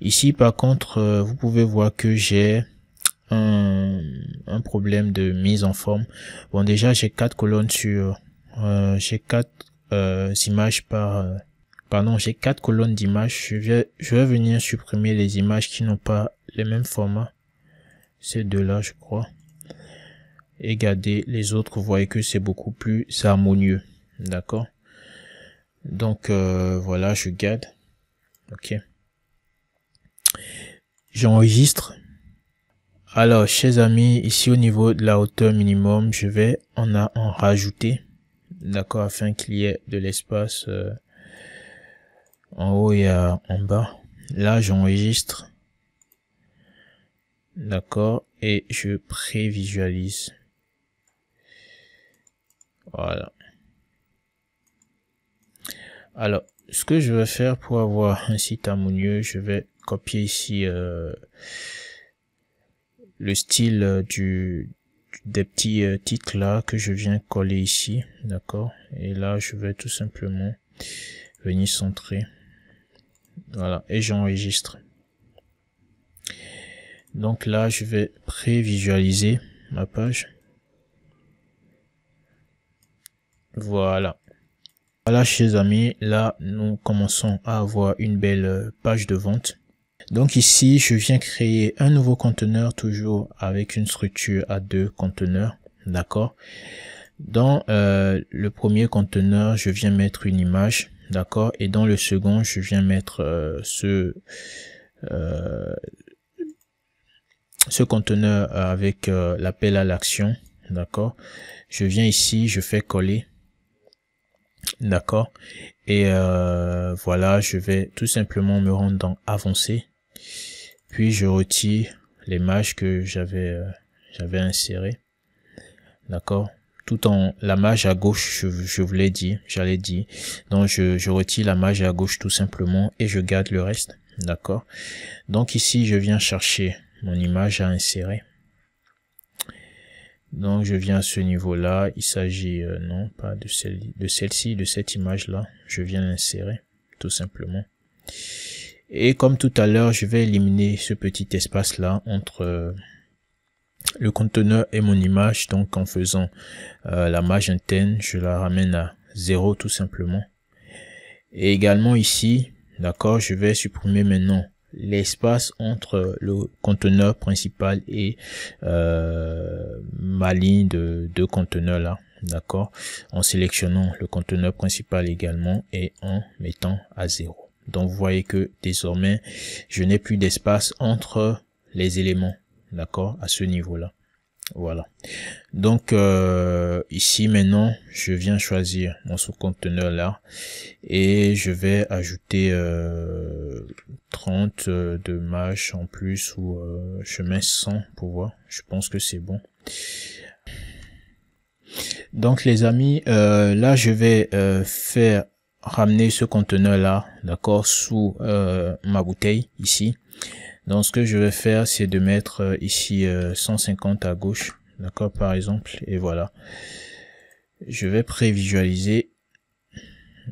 ici par contre vous pouvez voir que j'ai un problème de mise en forme. Bon, déjà j'ai 4 colonnes sur j'ai 4 images par pardon, j'ai 4 colonnes d'images. Je vais venir supprimer les images qui n'ont pas les mêmes formats, ces deux là je crois, et garder les autres. Vous voyez que c'est beaucoup plus harmonieux, d'accord. Donc voilà, je garde, ok, j'enregistre. Alors, chers amis, ici au niveau de la hauteur minimum, je vais en rajouter, d'accord, afin qu'il y ait de l'espace en haut et en bas. Là, j'enregistre, d'accord, et je prévisualise. Voilà. Alors, ce que je vais faire pour avoir un site harmonieux, je vais copier ici le style des petits titres là que je viens coller ici, d'accord, et là je vais tout simplement venir centrer, voilà, et j'enregistre. Donc là je vais prévisualiser ma page, voilà. Voilà chers amis, là nous commençons à avoir une belle page de vente. Donc ici, je viens créer un nouveau conteneur, toujours avec une structure à 2 conteneurs, d'accord. Dans le premier conteneur, je viens mettre une image, d'accord, et dans le second, je viens mettre ce conteneur avec l'appel à l'action, d'accord. Je viens ici, je fais coller, d'accord, et voilà, je vais tout simplement me rendre dans avancer. Puis je retire l'image que j'avais insérée, d'accord, tout en la marge à gauche, je vous l'ai dit, j'allais dire. Donc je retire la marge à gauche tout simplement et je garde le reste, d'accord. Donc ici je viens chercher mon image à insérer. Donc je viens à ce niveau là, il s'agit non pas de celle-ci, de cette image là, je viens l'insérer tout simplement. Et comme tout à l'heure, je vais éliminer ce petit espace là entre le conteneur et mon image. Donc en faisant la marge interne, je la ramène à 0 tout simplement. Et également ici, d'accord, je vais supprimer maintenant l'espace entre le conteneur principal et ma ligne de conteneur là, d'accord, en sélectionnant le conteneur principal également et en mettant à 0. Donc vous voyez que désormais je n'ai plus d'espace entre les éléments, d'accord, à ce niveau là. Voilà. Donc ici maintenant je viens choisir mon sous-conteneur là et je vais ajouter 30 de marge en plus, ou je mets 100 pour voir, je pense que c'est bon. Donc les amis, là je vais faire ramener ce conteneur là, d'accord, sous ma bouteille ici. Donc ce que je vais faire, c'est de mettre ici 150 à gauche, d'accord, par exemple, et voilà. Je vais prévisualiser,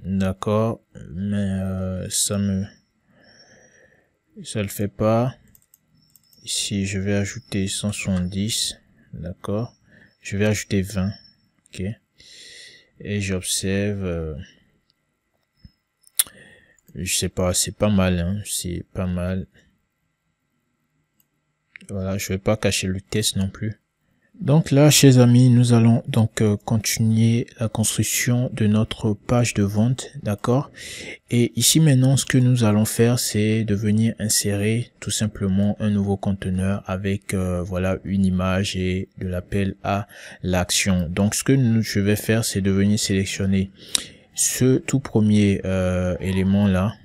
d'accord, mais ça le fait pas. Ici je vais ajouter 170, d'accord, je vais ajouter 20, ok, et j'observe, je sais pas, c'est pas mal, hein, c'est pas mal. Voilà, je vais pas cacher le test non plus. Donc là, chers amis, nous allons donc continuer la construction de notre page de vente, d'accord? Et ici maintenant, ce que nous allons faire, c'est de venir insérer tout simplement un nouveau conteneur avec voilà une image et de l'appel à l'action. Donc ce que je vais faire, c'est de venir sélectionner ce tout premier élément là,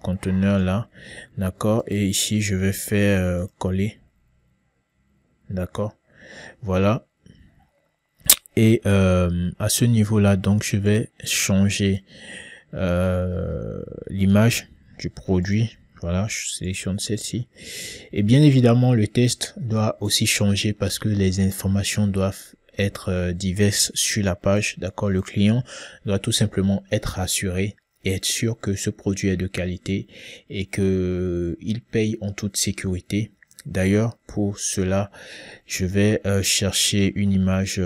conteneur là, d'accord? Et ici, je vais faire coller, d'accord? Voilà. Et à ce niveau là, donc je vais changer l'image du produit. Voilà, je sélectionne celle-ci. Et bien évidemment, le texte doit aussi changer parce que les informations doivent être diverses sur la page. D'accord, le client doit tout simplement être rassuré et être sûr que ce produit est de qualité et que il paye en toute sécurité. D'ailleurs, pour cela, je vais chercher une image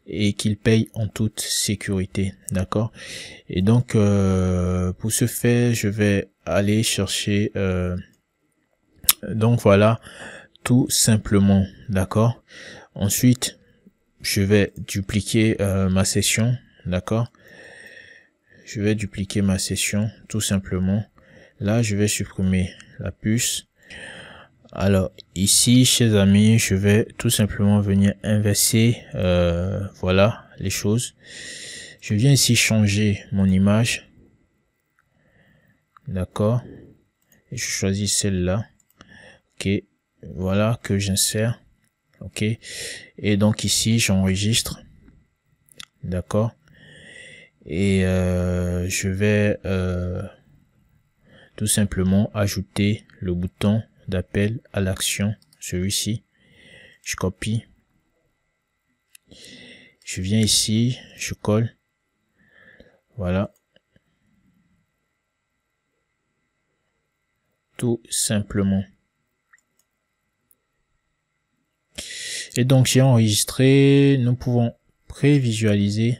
et qu'il paye en toute sécurité, d'accord? Et donc, pour ce faire, je vais aller chercher, donc voilà, tout simplement, d'accord? Ensuite, je vais dupliquer ma session, d'accord? Je vais dupliquer ma session, tout simplement. Là, je vais supprimer la puce. Alors ici, chers amis, je vais tout simplement venir inverser voilà les choses. Je viens ici changer mon image, d'accord, et je choisis celle-là, ok, voilà que j'insère, ok, et donc ici j'enregistre, d'accord, et je vais tout simplement ajouter le bouton d'appel à l'action, celui-ci. Je copie, je viens ici, je colle, voilà, tout simplement. Et donc j'ai enregistré, nous pouvons prévisualiser,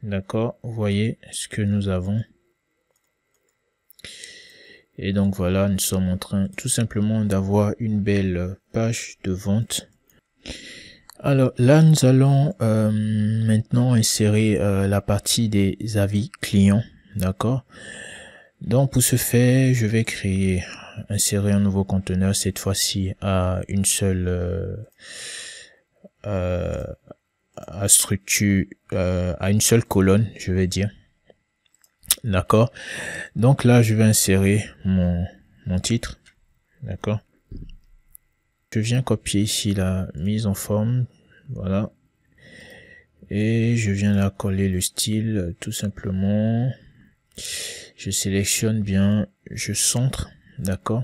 d'accord, vous voyez ce que nous avons. Et donc voilà, nous sommes en train tout simplement d'avoir une belle page de vente. Alors là, nous allons maintenant insérer la partie des avis clients, d'accord. Donc pour ce faire, je vais insérer un nouveau conteneur, cette fois-ci à une seule structure, à une seule colonne, je vais dire. D'accord. Donc là, je vais insérer mon titre. D'accord. Je viens copier ici la mise en forme. Voilà. Et je viens là coller le style, tout simplement. Je sélectionne bien, je centre. D'accord.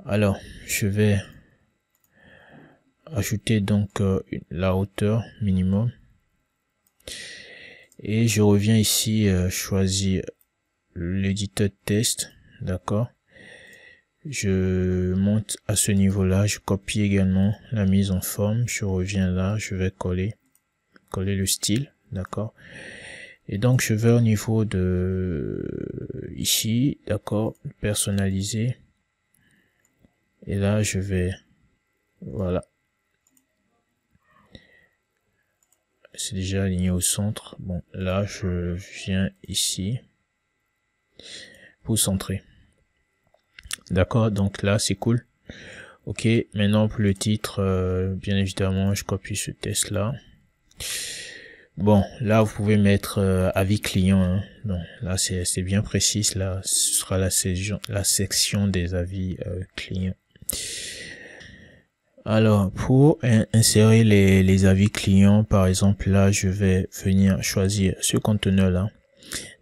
Alors, je vais ajouter donc la hauteur minimum. Et je reviens ici choisir l'éditeur test, d'accord. Je monte à ce niveau là, je copie également la mise en forme, je reviens là, je vais coller le style, d'accord. Et donc je vais au niveau de ici, d'accord, personnaliser, et là je vais, voilà, c'est déjà aligné au centre. Bon, là je viens ici pour centrer, d'accord. Donc là c'est cool. Ok, maintenant pour le titre, bien évidemment je copie ce texte là. Bon, là vous pouvez mettre avis client, hein. Bon, là c'est bien précis, là ce sera la section des avis clients. Alors pour insérer les avis clients, par exemple là je vais venir choisir ce conteneur là,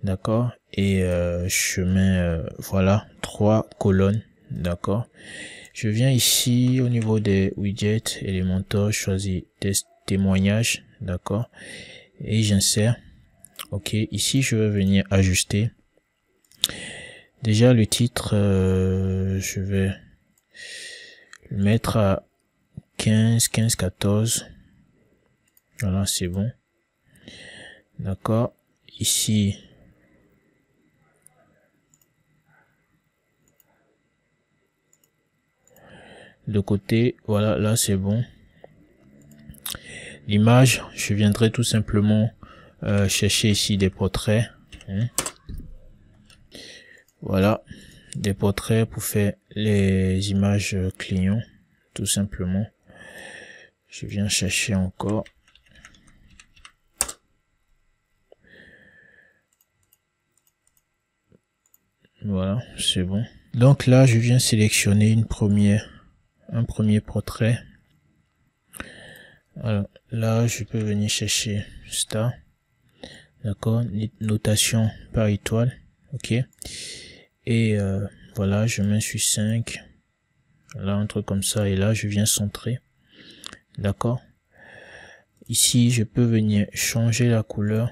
d'accord, et je mets voilà 3 colonnes, d'accord. Je viens ici au niveau des widgets Elementor, je choisis témoignages, d'accord, et j'insère. Ok, ici je vais venir ajuster. Déjà le titre, je vais le mettre à 15, 14. Voilà, c'est bon. D'accord. Ici, de côté. Voilà, là c'est bon. L'image, je viendrai tout simplement chercher ici des portraits. Voilà, des portraits pour faire les images clients, tout simplement. Je viens chercher encore. Voilà, c'est bon. Donc là, je viens sélectionner un premier portrait. Alors là, je peux venir chercher star. D'accord, notation par étoile. Ok. Et voilà, je mets sur 5. Là, un truc comme ça. Et là, je viens centrer. D'accord. Ici, je peux venir changer la couleur.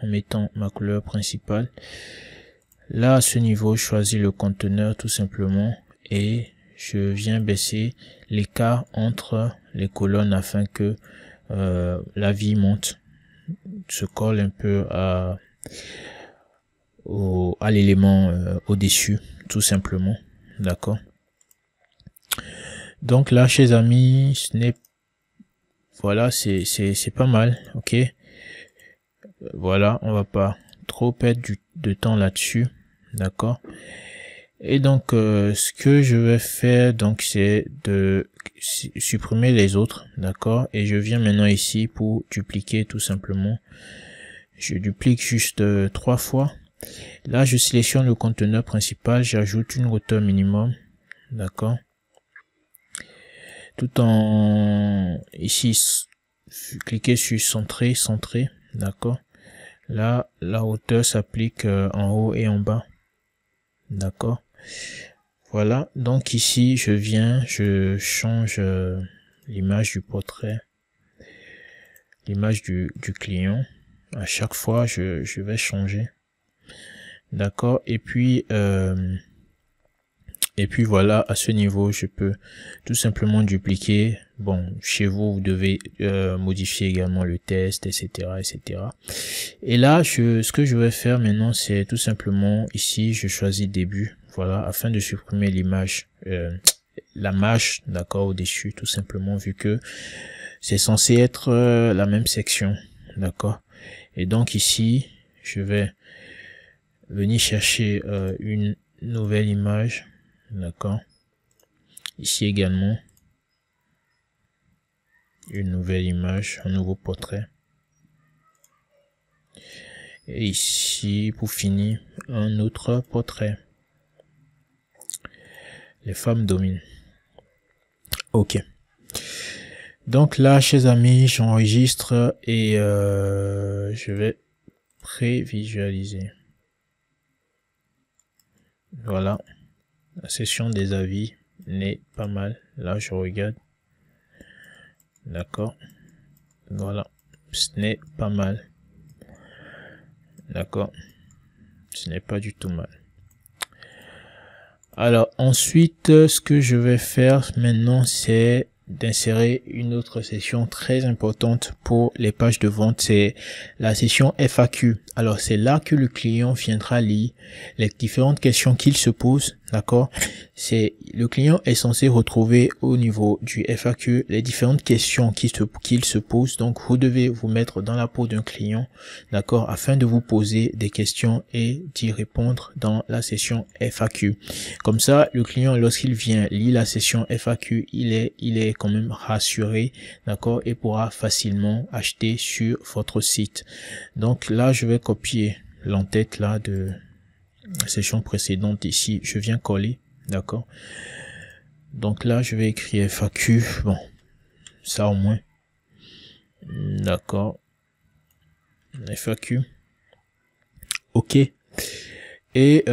En mettant ma couleur principale. Là, à ce niveau, je choisis le conteneur tout simplement. Et je viens baisser l'écart entre les colonnes afin que la vie monte, se colle un peu à l'élément au-dessus, tout simplement. D'accord. Donc là, chers amis, voilà, c'est pas mal. Ok. Voilà, on va pas trop perdre de temps là-dessus. D'accord. Et donc ce que je vais faire donc c'est de supprimer les autres, d'accord, et je viens maintenant ici pour dupliquer tout simplement. Je duplique juste 3 fois. Là je sélectionne le conteneur principal, j'ajoute une hauteur minimum, d'accord, tout en ici cliquez sur centrer, d'accord. Là la hauteur s'applique en haut et en bas, d'accord. Voilà, donc ici je change l'image du portrait, l'image du client. À chaque fois je vais changer, d'accord. Et puis voilà, à ce niveau je peux tout simplement dupliquer. Bon, chez vous devez modifier également le test, etc. Et là ce que je vais faire maintenant, c'est tout simplement ici je choisis début. Voilà, afin de supprimer l'image, la mâche, d'accord, au-dessus, tout simplement, vu que c'est censé être la même section, d'accord. Et donc ici, je vais venir chercher une nouvelle image, d'accord. Ici également, une nouvelle image, un nouveau portrait. Et ici, pour finir, un autre portrait. Les femmes dominent. Ok. Donc là, chers amis, j'enregistre et je vais prévisualiser. Voilà. La session des avis n'est pas mal. Là, je regarde. D'accord. Voilà. Ce n'est pas mal. D'accord. Ce n'est pas du tout mal. Alors ensuite, ce que je vais faire maintenant, c'est d'insérer une autre session très importante pour les pages de vente, c'est la session FAQ. Alors c'est là que le client viendra lire les différentes questions qu'il se pose, d'accord. C'est le client est censé retrouver au niveau du FAQ les différentes questions qu'il se pose. Donc vous devez vous mettre dans la peau d'un client, d'accord, afin de vous poser des questions et d'y répondre dans la session FAQ. Comme ça, le client, lorsqu'il vient lire la session FAQ, il est quand même rassuré, d'accord, et pourra facilement acheter sur votre site. Donc là, je vais copier l'entête là de la session précédente ici. Je viens coller, d'accord. Donc là, je vais écrire FAQ. Bon, ça au moins, d'accord. FAQ. Ok. Et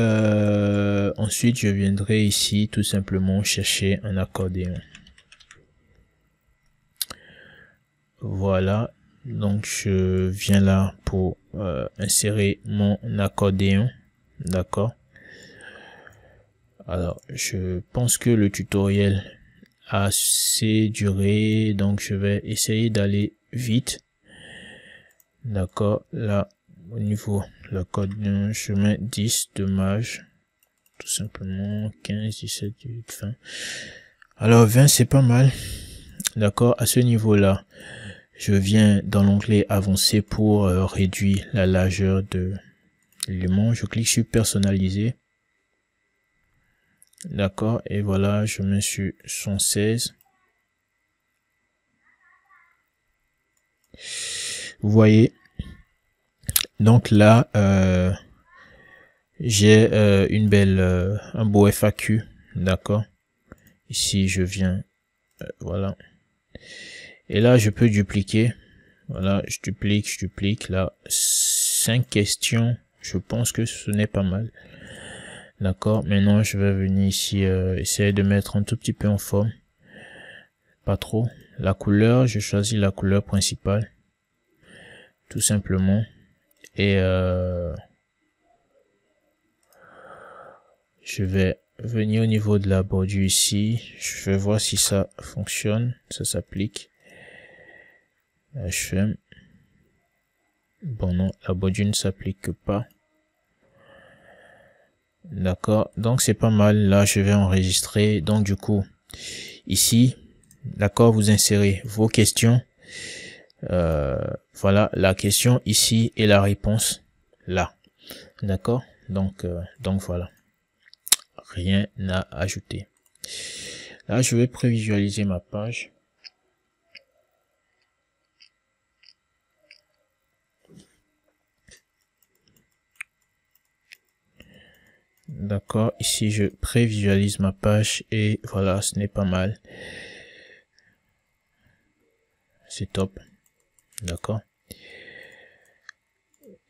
ensuite, je viendrai ici tout simplement chercher un accordéon. Voilà, donc je viens là pour insérer mon accordéon, d'accord. Alors, je pense que le tutoriel a assez duré, donc je vais essayer d'aller vite. D'accord, là, au niveau de l'accordéon, je mets 10 de mage. tout simplement 15, 17, 18, 20. Alors 20 c'est pas mal. D'accord, à ce niveau-là, je viens dans l'onglet avancé pour réduire la largeur de l'élément. Je clique sur personnaliser. D'accord, et voilà, je mets sur 116. Vous voyez, donc là, j'ai un beau FAQ, d'accord. Ici, je viens, voilà. Et là, je peux dupliquer. Voilà, je duplique. Là, 5 questions. Je pense que ce n'est pas mal. D'accord. Maintenant, je vais venir ici, essayer de mettre un tout petit peu en forme. Pas trop. La couleur, je choisis la couleur principale. Tout simplement. Et je vais venir au niveau de la bordure ici. Je vais voir si ça fonctionne. Ça s'applique. HM. Bon non, la bordure ne s'applique pas. D'accord, donc c'est pas mal. Là je vais enregistrer. Donc du coup ici, d'accord, vous insérez vos questions. Voilà la question ici et la réponse là. D'accord, donc voilà, rien à ajouter. Là je vais prévisualiser ma page. D'accord, ici je prévisualise ma page et voilà, ce n'est pas mal. C'est top. D'accord.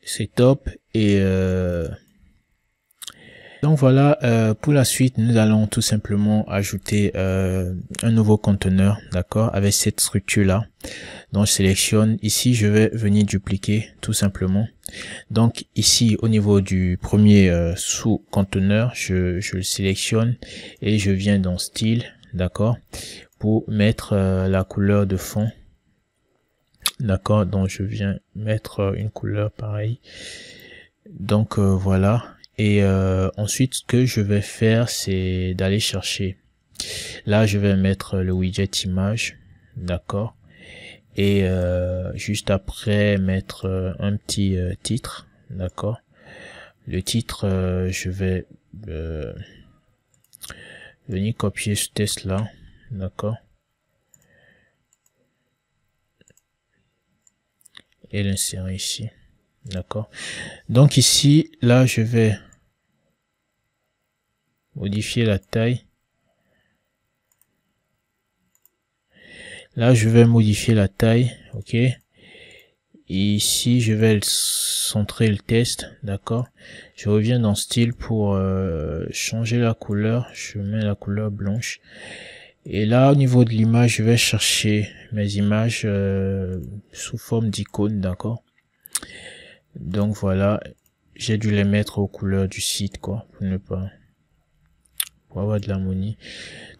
C'est top. Et donc voilà, pour la suite, nous allons tout simplement ajouter un nouveau conteneur, d'accord, avec cette structure là. Donc je sélectionne ici, je vais venir dupliquer tout simplement. Donc ici au niveau du premier sous-conteneur, je le sélectionne et je viens dans style, d'accord, pour mettre la couleur de fond. D'accord, donc je viens mettre une couleur pareille. Donc voilà. Et ensuite ce que je vais faire, c'est d'aller chercher. Là je vais mettre le widget image, d'accord. Et juste après mettre un petit titre, d'accord. Le titre, je vais venir copier ce texte là, d'accord, et l'insérer ici, d'accord. Donc ici, là je vais modifier la taille. Là je vais modifier la taille, ok. Et ici je vais centrer le texte, d'accord. Je reviens dans style pour changer la couleur. Je mets la couleur blanche. Et là au niveau de l'image, je vais chercher mes images sous forme d'icône, d'accord. Donc voilà, j'ai dû les mettre aux couleurs du site, quoi, pour avoir de l'harmonie.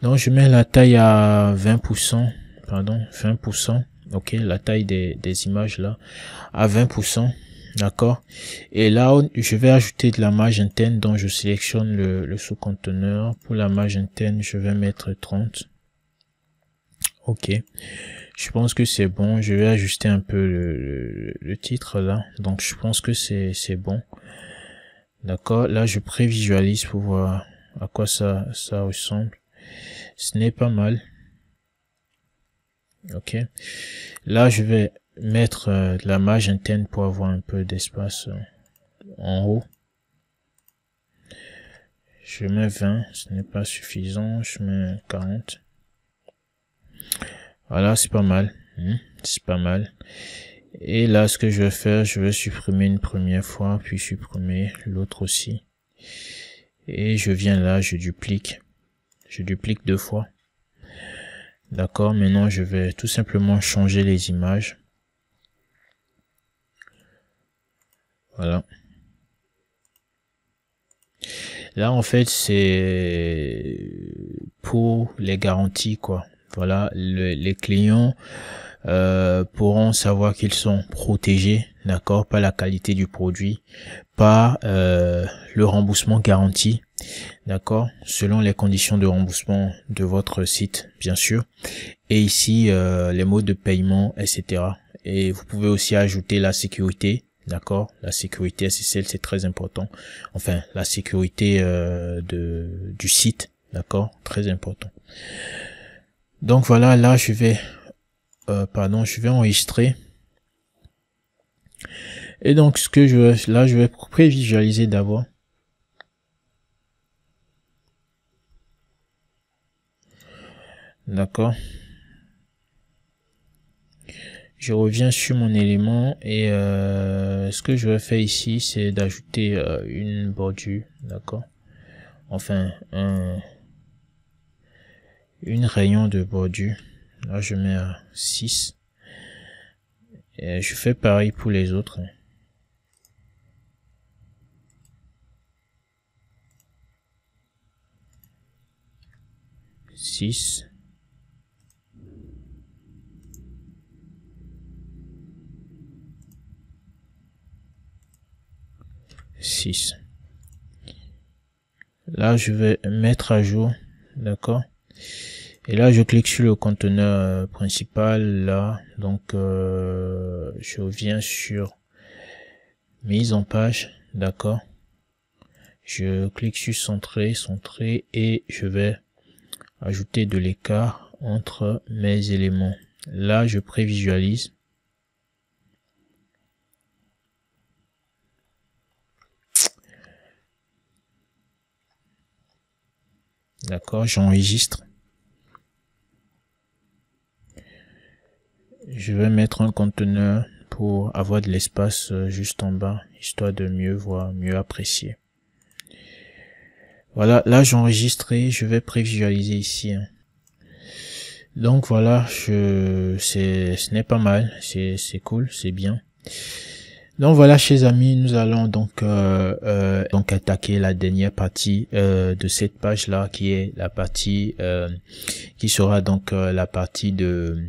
Donc je mets la taille à 20%, pardon, 20%. Ok, la taille des images là à 20%, d'accord. Et là je vais ajouter de la marge interne, donc je sélectionne le sous-conteneur. Pour la marge interne, je vais mettre 30. Ok, je pense que c'est bon. Je vais ajuster un peu le titre là, donc je pense que c'est bon, d'accord. Là je prévisualise pour voir à quoi ça ressemble. Ce n'est pas mal. Ok, là je vais mettre de la marge interne pour avoir un peu d'espace en haut. Je mets 20, ce n'est pas suffisant, je mets 40. Voilà, c'est pas mal, c'est pas mal. Et là ce que je vais faire, je vais supprimer une première fois, puis supprimer l'autre aussi. Et je viens là, je duplique 2 fois. D'accord, maintenant je vais tout simplement changer les images. Voilà. Là en fait c'est pour les garanties, quoi. Voilà, les clients pourront savoir qu'ils sont protégés, d'accord, par la qualité du produit, par le remboursement garanti, d'accord, selon les conditions de remboursement de votre site, bien sûr, et ici les modes de paiement, etc. Et vous pouvez aussi ajouter la sécurité, d'accord, la sécurité SSL, c'est très important, enfin la sécurité du site, d'accord, très important. Donc voilà, là je vais enregistrer. Et donc ce que je vais prévisualiser d'abord. D'accord. Je reviens sur mon élément et ce que je vais faire ici, c'est d'ajouter une bordure, d'accord. Enfin, une rayon de bordure. Là, je mets à 6. Et je fais pareil pour les autres. 6. 6. Là, je vais mettre à jour, d'accord. Et là, je clique sur le conteneur principal, là. Donc, je reviens sur mise en page, d'accord. Je clique sur centrer, et je vais ajouter de l'écart entre mes éléments. Là, je prévisualise. D'accord, j'enregistre. Je vais mettre un conteneur pour avoir de l'espace juste en bas, histoire de mieux voir, mieux apprécier. Voilà, là j'enregistre, je vais prévisualiser ici. Donc voilà, ce n'est pas mal, c'est cool, c'est bien. Donc voilà, chers amis, nous allons donc attaquer la dernière partie de cette page là, qui est la partie qui sera donc la partie du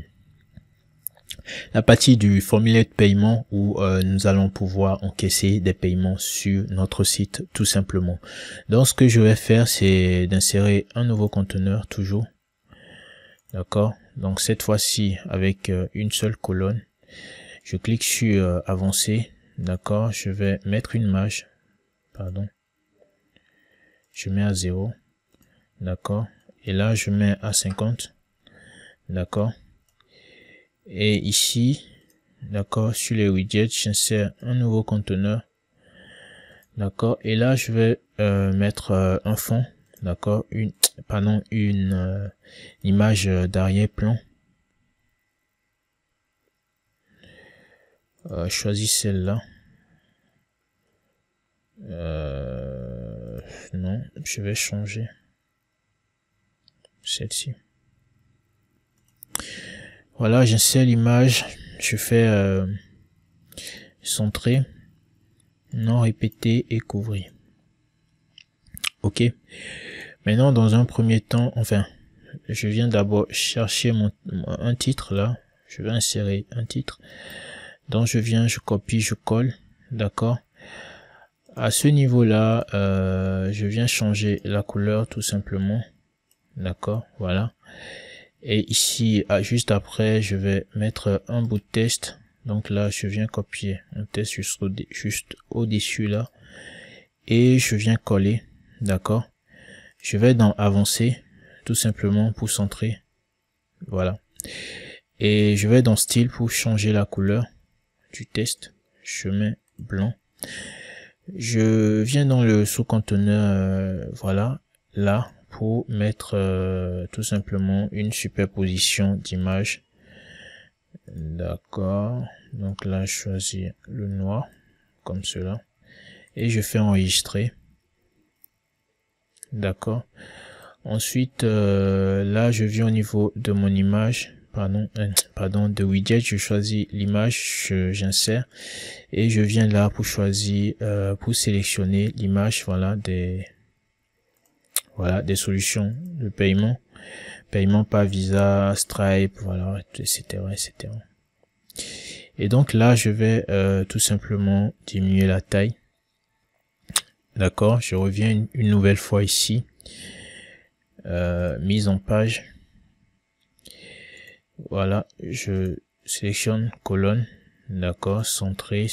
formulaire de paiement où nous allons pouvoir encaisser des paiements sur notre site tout simplement. Donc ce que je vais faire, c'est d'insérer un nouveau conteneur toujours. D'accord. Donc cette fois-ci avec une seule colonne. Je clique sur avancer. D'accord. Je vais mettre une marge. Pardon. Je mets à 0. D'accord. Et là je mets à 50. D'accord. Et ici, d'accord, sur les widgets, j'insère un nouveau conteneur. D'accord. Et là je vais mettre un fond. D'accord. Une image d'arrière-plan. Choisis celle-là. Non, je vais changer celle-ci. Voilà, j'insère l'image, je fais centrer, non répéter et couvrir. Ok. Maintenant, dans un premier temps, enfin, je viens d'abord chercher un titre là. Je vais insérer un titre. Donc je viens, je copie, je colle. D'accord. À ce niveau-là, je viens changer la couleur tout simplement. D'accord. Voilà. Et ici, juste après, je vais mettre un bout de test. Donc là, je viens copier un test juste au-dessus là. Et je viens coller. D'accord. Je vais dans avancer, tout simplement pour centrer. Voilà. Et je vais dans style pour changer la couleur du test. Je mets blanc. Je viens dans le sous-conteneur, voilà, là, pour mettre tout simplement une superposition d'images. D'accord. Donc là, je choisis le noir, comme cela. Et je fais enregistrer. D'accord. Ensuite, là, je viens au niveau de mon image. Pardon, de widget, je choisis l'image, j'insère et je viens là pour choisir, pour sélectionner l'image, voilà, des solutions de paiement par Visa, Stripe, voilà, etc., etc. Et donc là, je vais tout simplement diminuer la taille D'accord, je reviens une nouvelle fois ici. Mise en page. Voilà, je sélectionne colonne. D'accord, centré.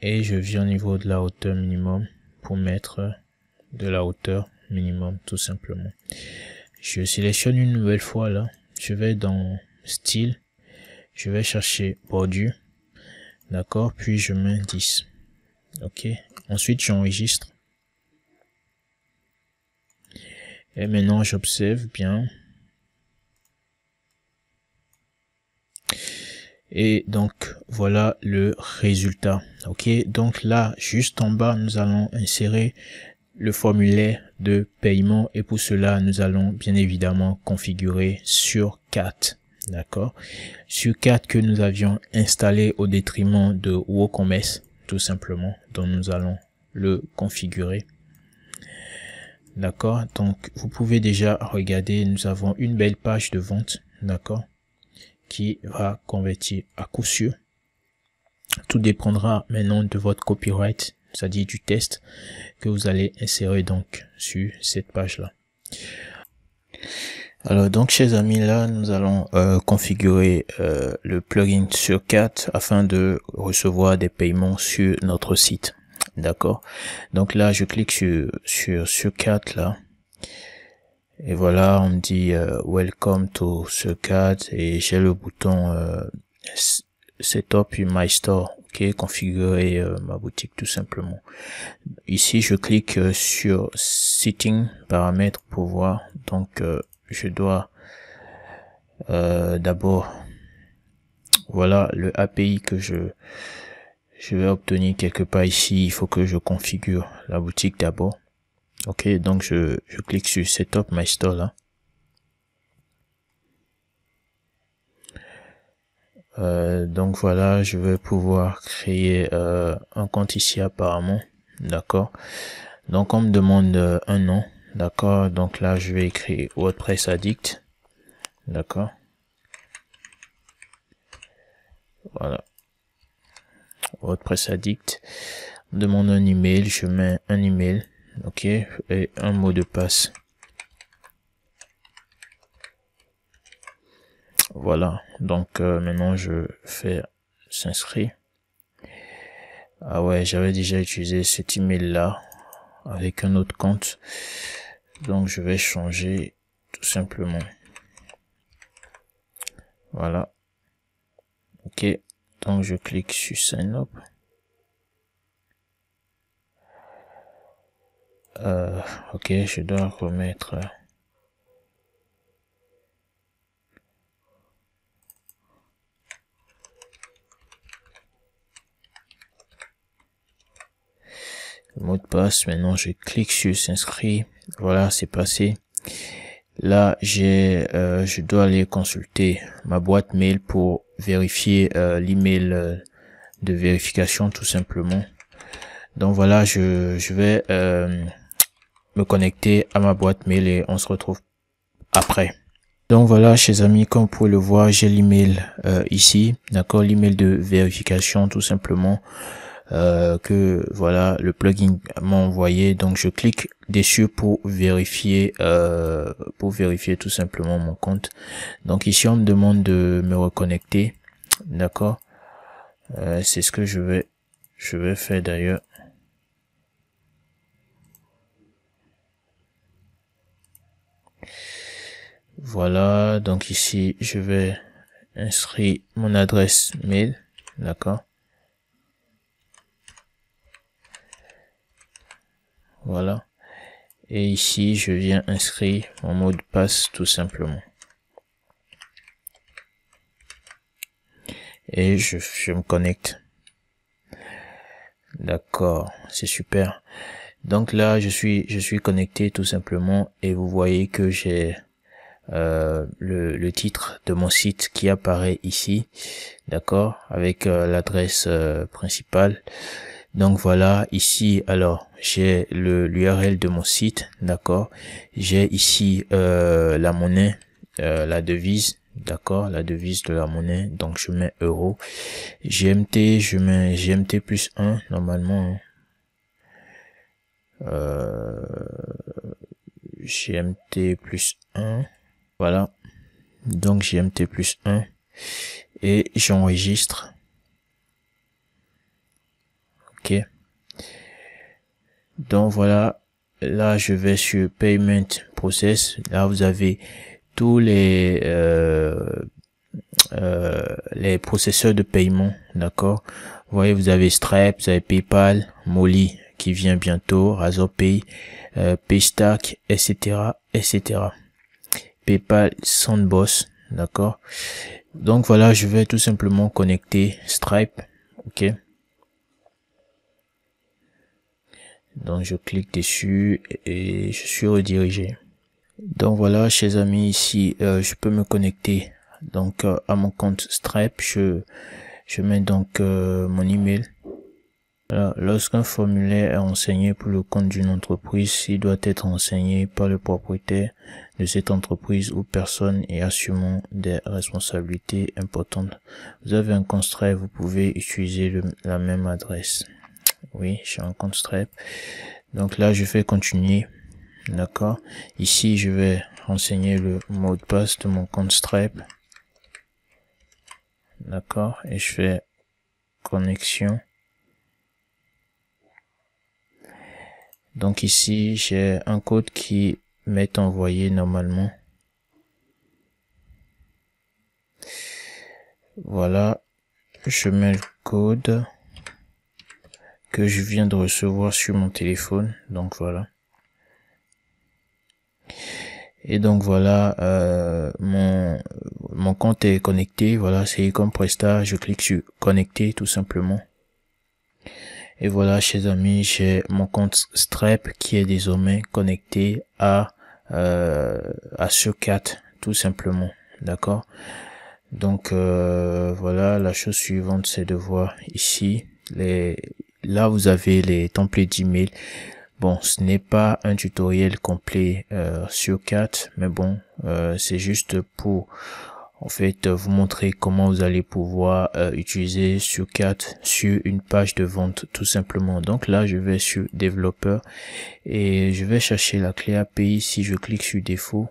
Et je viens au niveau de la hauteur minimum pour mettre de la hauteur minimum tout simplement. Je sélectionne une nouvelle fois là. Je vais dans style. Je vais chercher bordure. D'accord, puis je mets 10. Ok, ensuite j'enregistre. Et maintenant j'observe bien. Et donc voilà le résultat. Ok, donc là juste en bas nous allons insérer le formulaire de paiement et pour cela nous allons bien évidemment configurer sur 4. D'accord, sur 4 que nous avions installé au détriment de WooCommerce tout simplement, dont nous allons le configurer. D'accord, donc vous pouvez déjà regarder, nous avons une belle page de vente, d'accord, qui va convertir à coup sûr. Tout dépendra maintenant de votre copyright, c'est-à-dire du test que vous allez insérer donc sur cette page là. Alors donc chers amis, là nous allons configurer le plugin sur 4 afin de recevoir des paiements sur notre site. D'accord, donc là je clique sur 4 là et voilà, on me dit welcome to Sur4 et j'ai le bouton setup my store. Ok, configurer ma boutique tout simplement. Ici je clique sur setting paramètres pour voir. Donc je dois d'abord, voilà le API que je vais obtenir quelque part ici. Il faut que je configure la boutique d'abord. Ok, donc je clique sur setup my store là. Donc voilà, je vais pouvoir créer un compte ici apparemment. D'accord, donc on me demande un nom. D'accord, donc là je vais écrire WordPress Addict. D'accord, voilà, WordPress Addict. On me demande un email, je mets un email. Ok, et un mot de passe. Voilà, donc maintenant je fais s'inscrire. Ah ouais, j'avais déjà utilisé cet email là avec un autre compte, donc je vais changer tout simplement. Voilà, ok, donc je clique sur sign up. Ok, je dois remettre le mot de passe. Maintenant je clique sur s'inscrire. Voilà, c'est passé. Là je dois aller consulter ma boîte mail pour vérifier l'email de vérification tout simplement. Donc voilà, je vais me connecter à ma boîte mail et on se retrouve après. Donc voilà chers amis, comme vous pouvez le voir, j'ai l'email ici, d'accord, l'email de vérification tout simplement que voilà le plugin m'a envoyé. Donc je clique dessus pour vérifier tout simplement mon compte. Donc ici on me demande de me reconnecter, d'accord, c'est ce que je vais faire d'ailleurs. Voilà, donc ici je vais inscrire mon adresse mail, d'accord, voilà, et ici je viens inscrire mon mot de passe tout simplement et je me connecte. D'accord, c'est super. Donc là je suis connecté tout simplement et vous voyez que j'ai le titre de mon site qui apparaît ici, d'accord, avec l'adresse principale. Donc voilà, ici alors j'ai l'URL de mon site, d'accord, j'ai ici la monnaie, la devise, d'accord, la devise de la monnaie, donc je mets euro. GMT, je mets GMT plus 1 normalement, hein. GMT plus 1. Voilà. Donc GMT plus 1. Et j'enregistre. Ok. Donc voilà. Là, je vais sur Payment Process. Là, vous avez tous les processeurs de paiement, d'accord. Vous voyez, vous avez Stripe, vous avez PayPal, Molly qui vient bientôt, Razorpay, Paystack, etc., etc. PayPal, Sandbox, d'accord. Donc voilà, je vais tout simplement connecter Stripe, ok. Donc je clique dessus et je suis redirigé. Donc voilà, chers amis, ici je peux me connecter donc à mon compte Stripe. Je mets donc mon email. Alors, lorsqu'un formulaire est renseigné pour le compte d'une entreprise, il doit être renseigné par le propriétaire de cette entreprise ou personne et assumant des responsabilités importantes. Vous avez un compte Stripe, vous pouvez utiliser la même adresse. Oui, j'ai un compte Stripe. Donc là, je vais continuer. D'accord. Ici, je vais renseigner le mot de passe de mon compte Stripe. D'accord. Et je fais connexion. Donc ici, j'ai un code qui m'est envoyé normalement. Voilà. Je mets le code que je viens de recevoir sur mon téléphone. Donc voilà. Et donc voilà, mon compte est connecté. Voilà, c'est comme Presta. Je clique sur connecter tout simplement. Et voilà, chers amis, j'ai mon compte Stripe qui est désormais connecté à Surcat tout simplement. D'accord. Donc voilà, la chose suivante, c'est de voir ici là vous avez les templates d'email. Bon, ce n'est pas un tutoriel complet sur Surcat, mais bon, c'est juste pour en fait vous montrer comment vous allez pouvoir utiliser Surcat sur une page de vente tout simplement. Donc là, je vais sur développeur et je vais chercher la clé API. Si je clique sur défaut,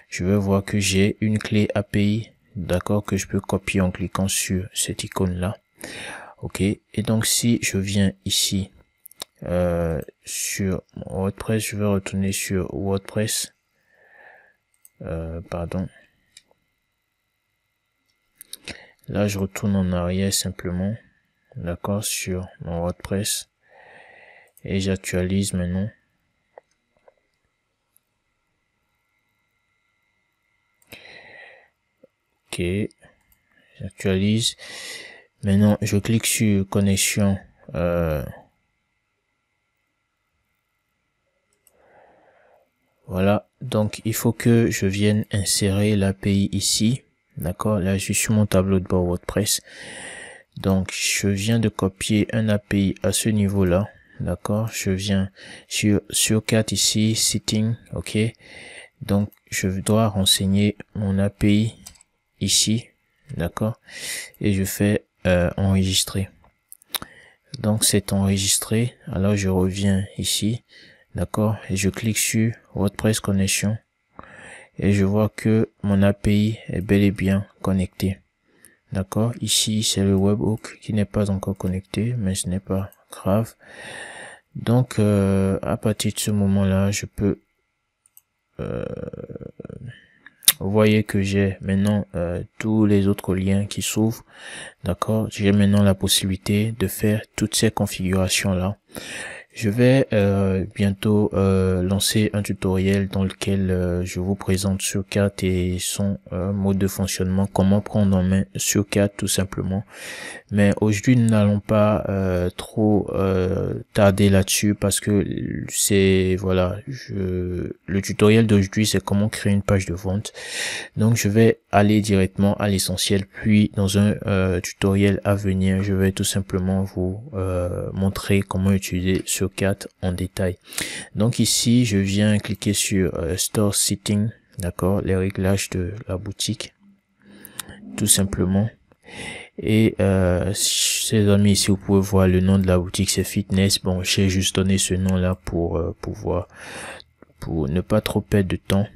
je vais voir que j'ai une clé API, d'accord, que je peux copier en cliquant sur cette icône là. Ok, et donc si je viens ici sur WordPress, je vais retourner sur WordPress, pardon. Là, je retourne en arrière simplement, d'accord, sur mon WordPress et j'actualise maintenant. Ok, j'actualise. Maintenant, je clique sur connexion. Voilà, donc il faut que je vienne insérer l'API ici. D'accord, là je suis sur mon tableau de bord WordPress. Donc je viens de copier un API à ce niveau là. D'accord, je viens sur Surcat ici, setting, ok. Donc je dois renseigner mon API ici, d'accord, et je fais enregistrer. Donc c'est enregistré. Alors je reviens ici, d'accord, et je clique sur WordPress connexion et je vois que mon API est bel et bien connecté. D'accord, ici c'est le webhook qui n'est pas encore connecté, mais ce n'est pas grave. Donc à partir de ce moment là, je peux vous voyez que j'ai maintenant tous les autres liens qui s'ouvrent. D'accord, j'ai maintenant la possibilité de faire toutes ces configurations là. Je vais bientôt lancer un tutoriel dans lequel je vous présente Surcat et son mode de fonctionnement, comment prendre en main Surcat tout simplement. Mais aujourd'hui, nous n'allons pas trop tarder là-dessus parce que c'est voilà, le tutoriel d'aujourd'hui c'est comment créer une page de vente. Donc je vais aller directement à l'essentiel, puis dans un tutoriel à venir, je vais tout simplement vous montrer comment utiliser Surcat en détail. Donc ici, je viens cliquer sur Store Setting, d'accord, les réglages de la boutique, tout simplement. Et ces amis, ici vous pouvez voir le nom de la boutique, c'est Fitness. Bon, j'ai juste donné ce nom là pour ne pas trop perdre de temps.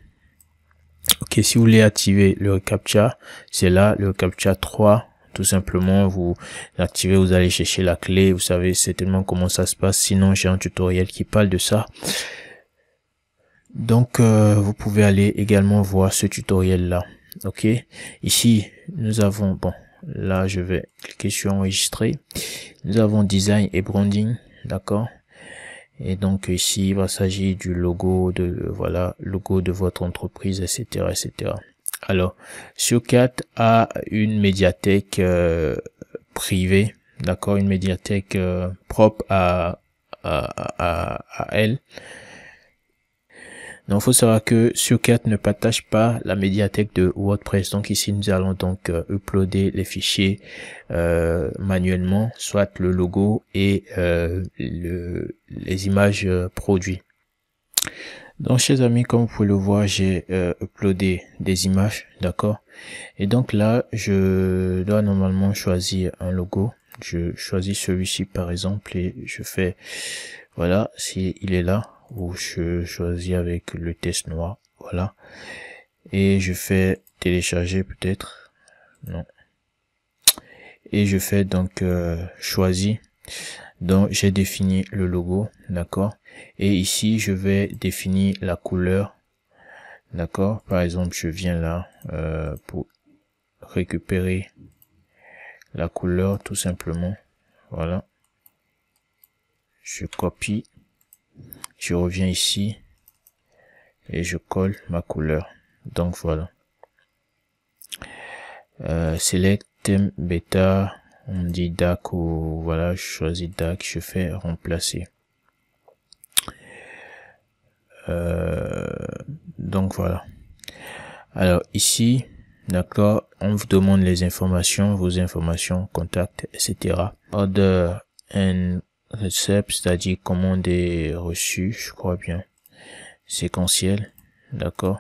Ok, si vous voulez activer le reCAPTCHA, c'est là le reCAPTCHA 3. Tout simplement, vous l'activez, vous allez chercher la clé. Vous savez certainement comment ça se passe. Sinon, j'ai un tutoriel qui parle de ça. Donc, vous pouvez aller également voir ce tutoriel là. Ok, ici nous avons, bon, là je vais cliquer sur enregistrer. Nous avons design et branding, d'accord. Et donc ici il va s'agir du logo de, voilà, logo de votre entreprise, etc., etc. Alors, SEO4 a une médiathèque privée, d'accord, une médiathèque propre à elle. Donc, il faut savoir que SEO4 ne partage pas la médiathèque de WordPress. Donc, ici, nous allons donc uploader les fichiers manuellement, soit le logo et les images produits. Donc, chers amis, comme vous pouvez le voir, j'ai uploadé des images, d'accord. Et donc là, je dois normalement choisir un logo. Je choisis celui-ci par exemple et je fais, voilà, si il est là, ou je choisis avec le test noir, voilà, et je fais télécharger peut-être, non, et je fais donc choisir. Donc j'ai défini le logo, d'accord, et ici je vais définir la couleur, d'accord. Par exemple, je viens là pour récupérer la couleur tout simplement, voilà, je copie, je reviens ici et je colle ma couleur. Donc voilà, select thème bêta, on dit DAC, ou voilà, je choisis DAC, je fais remplacer. Donc voilà, alors ici, d'accord, on vous demande les informations, vos informations, contact, etc. Order and receipt, c'est-à-dire commande et reçu, je crois bien. Séquentiel, d'accord.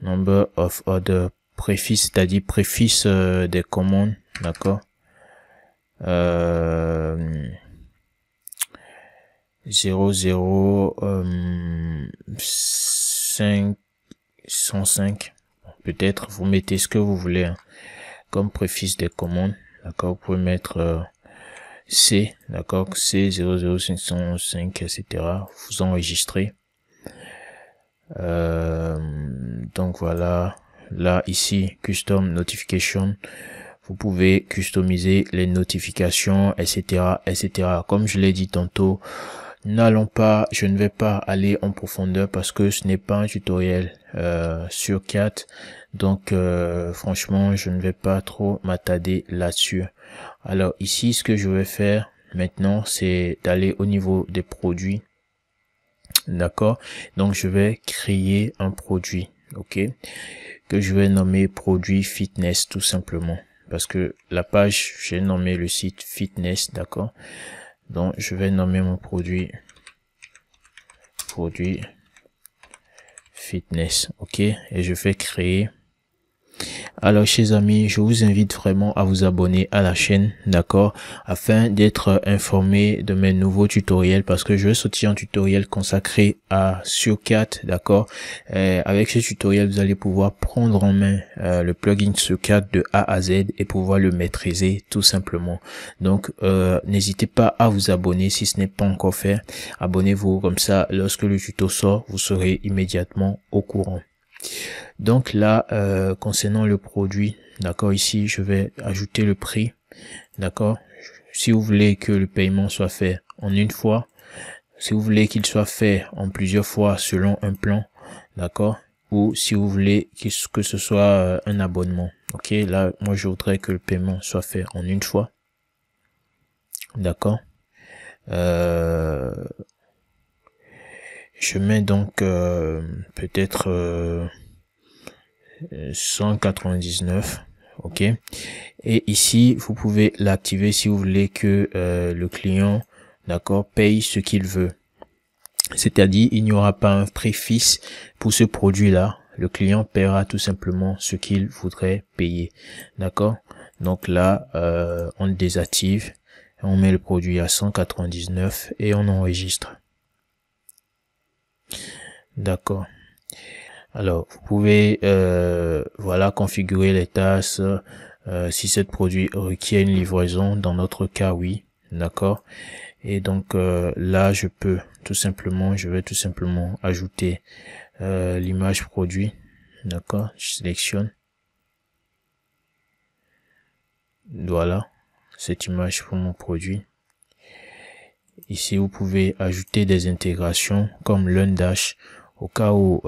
Number of order, préfixe, c'est-à-dire préfixe des commandes, d'accord. 00505, peut-être vous mettez ce que vous voulez hein, comme préfixe des commandes, d'accord. Vous pouvez mettre C, d'accord, C 00505, etc. Vous enregistrez. Donc voilà, là ici custom notification, vous pouvez customiser les notifications, etc., etc. Comme je l'ai dit tantôt, je ne vais pas aller en profondeur parce que ce n'est pas un tutoriel sur 4. Donc franchement, je ne vais pas trop m'attarder là-dessus. Alors ici, ce que je vais faire maintenant, c'est d'aller au niveau des produits. D'accord. Donc je vais créer un produit, ok, que je vais nommer produit fitness tout simplement. Parce que la page, j'ai nommé le site fitness, d'accord. Donc je vais nommer mon produit fitness, ok, et je fais créer. Alors chers amis, je vous invite vraiment à vous abonner à la chaîne, d'accord, afin d'être informé de mes nouveaux tutoriels, parce que je vais sortir un tutoriel consacré à SEO4, d'accord. Avec ce tutoriel, vous allez pouvoir prendre en main le plugin SEO4 de A à Z et pouvoir le maîtriser tout simplement. Donc n'hésitez pas à vous abonner si ce n'est pas encore fait. Abonnez-vous, comme ça lorsque le tuto sort, vous serez immédiatement au courant. Donc là, concernant le produit, d'accord, ici je vais ajouter le prix, d'accord. Si vous voulez que le paiement soit fait en une fois, si vous voulez qu'il soit fait en plusieurs fois selon un plan, d'accord, ou si vous voulez que ce soit un abonnement, ok. Là, moi je voudrais que le paiement soit fait en une fois, d'accord. Je mets donc peut-être 199, ok. Et ici vous pouvez l'activer si vous voulez que le client, d'accord, paye ce qu'il veut, c'est-à-dire il n'y aura pas un préfixe pour ce produit là, le client paiera tout simplement ce qu'il voudrait payer, d'accord. Donc là, on le désactive, on met le produit à 199 et on enregistre. D'accord. Alors, vous pouvez voilà configurer les tâches si ce produit requiert une livraison. Dans notre cas, oui, d'accord. Et donc là, je vais tout simplement ajouter l'image produit, d'accord. Je sélectionne, voilà cette image pour mon produit. Ici, vous pouvez ajouter des intégrations comme LearnDash au cas où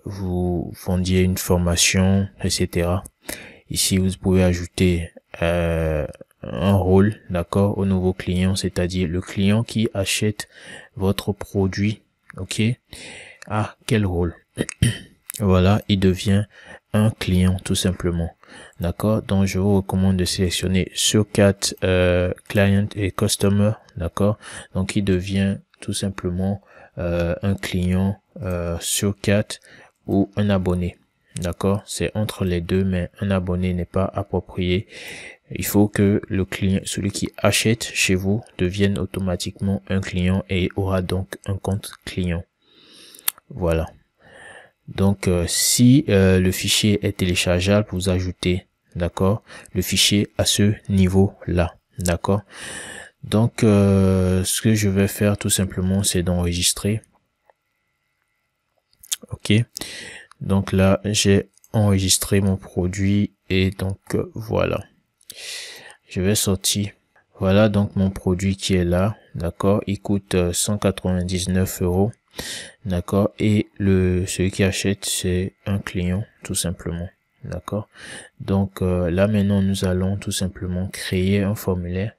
vous vendiez une formation, etc. Ici, vous pouvez ajouter un rôle, d'accord, au nouveau client, c'est-à-dire le client qui achète votre produit, ok. Ah, quel rôle? Voilà, il devient un client tout simplement, d'accord. Donc je vous recommande de sélectionner SureCat Client et Customer, d'accord. Donc il devient tout simplement un client SureCat ou un abonné, d'accord. C'est entre les deux, mais un abonné n'est pas approprié. Il faut que le client, celui qui achète chez vous, devienne automatiquement un client et aura donc un compte client. Voilà. Donc si le fichier est téléchargeable, vous ajoutez, d'accord, le fichier à ce niveau là, d'accord. Donc ce que je vais faire tout simplement, c'est d'enregistrer. Ok, donc là j'ai enregistré mon produit et donc voilà, je vais sortir. Voilà donc mon produit qui est là, d'accord. Il coûte 199 €. D'accord, et celui qui achète, c'est un client tout simplement, d'accord. Donc là maintenant nous allons tout simplement créer un formulaire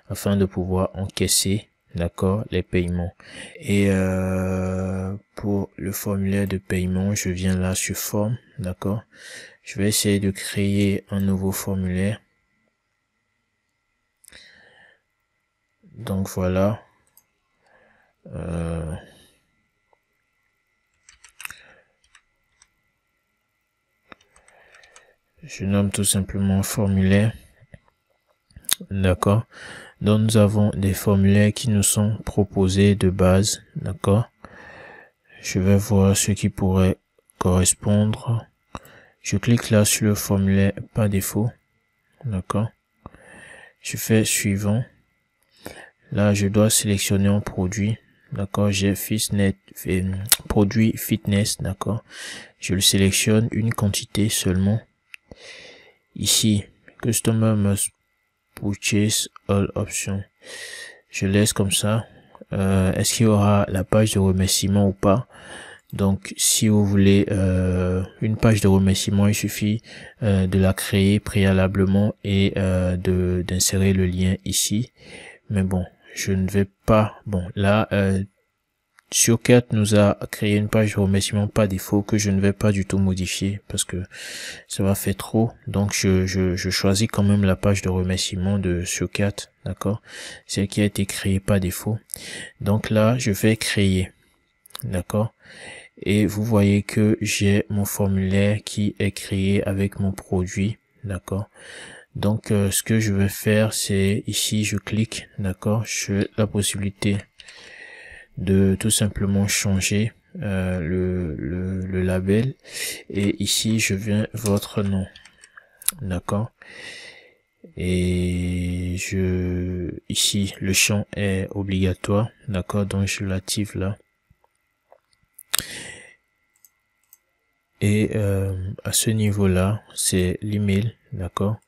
afin de pouvoir encaisser, d'accord, les paiements. Et pour le formulaire de paiement, je viens là sur forme, d'accord. Je vais essayer de créer un nouveau formulaire. Donc voilà. Je nomme tout simplement formulaire, d'accord. Donc nous avons des formulaires qui nous sont proposés de base, d'accord. Je vais voir ce qui pourrait correspondre. Je clique là sur le formulaire par défaut, d'accord. Je fais suivant. Là je dois sélectionner un produit, d'accord. J'ai produit fitness, d'accord. Je le sélectionne, une quantité seulement. Ici customer must purchase all options, je laisse comme ça. Est-ce qu'il y aura la page de remerciement ou pas? Donc si vous voulez une page de remerciement, il suffit de la créer préalablement et d'insérer le lien ici. Mais bon, je ne vais pas, bon là SureCat nous a créé une page de remerciement par défaut que je ne vais pas du tout modifier parce que ça va faire trop. Donc je choisis quand même la page de remerciement de SureCat, d'accord, celle qui a été créée par défaut. Donc là je vais créer, d'accord, et vous voyez que j'ai mon formulaire qui est créé avec mon produit, d'accord. Donc ce que je vais faire, c'est ici je clique, d'accord, j'ai la possibilité de tout simplement changer le label, et ici je viens votre nom, d'accord. Et ici le champ est obligatoire, d'accord, donc je l'active là. Et à ce niveau là c'est l'email, d'accord.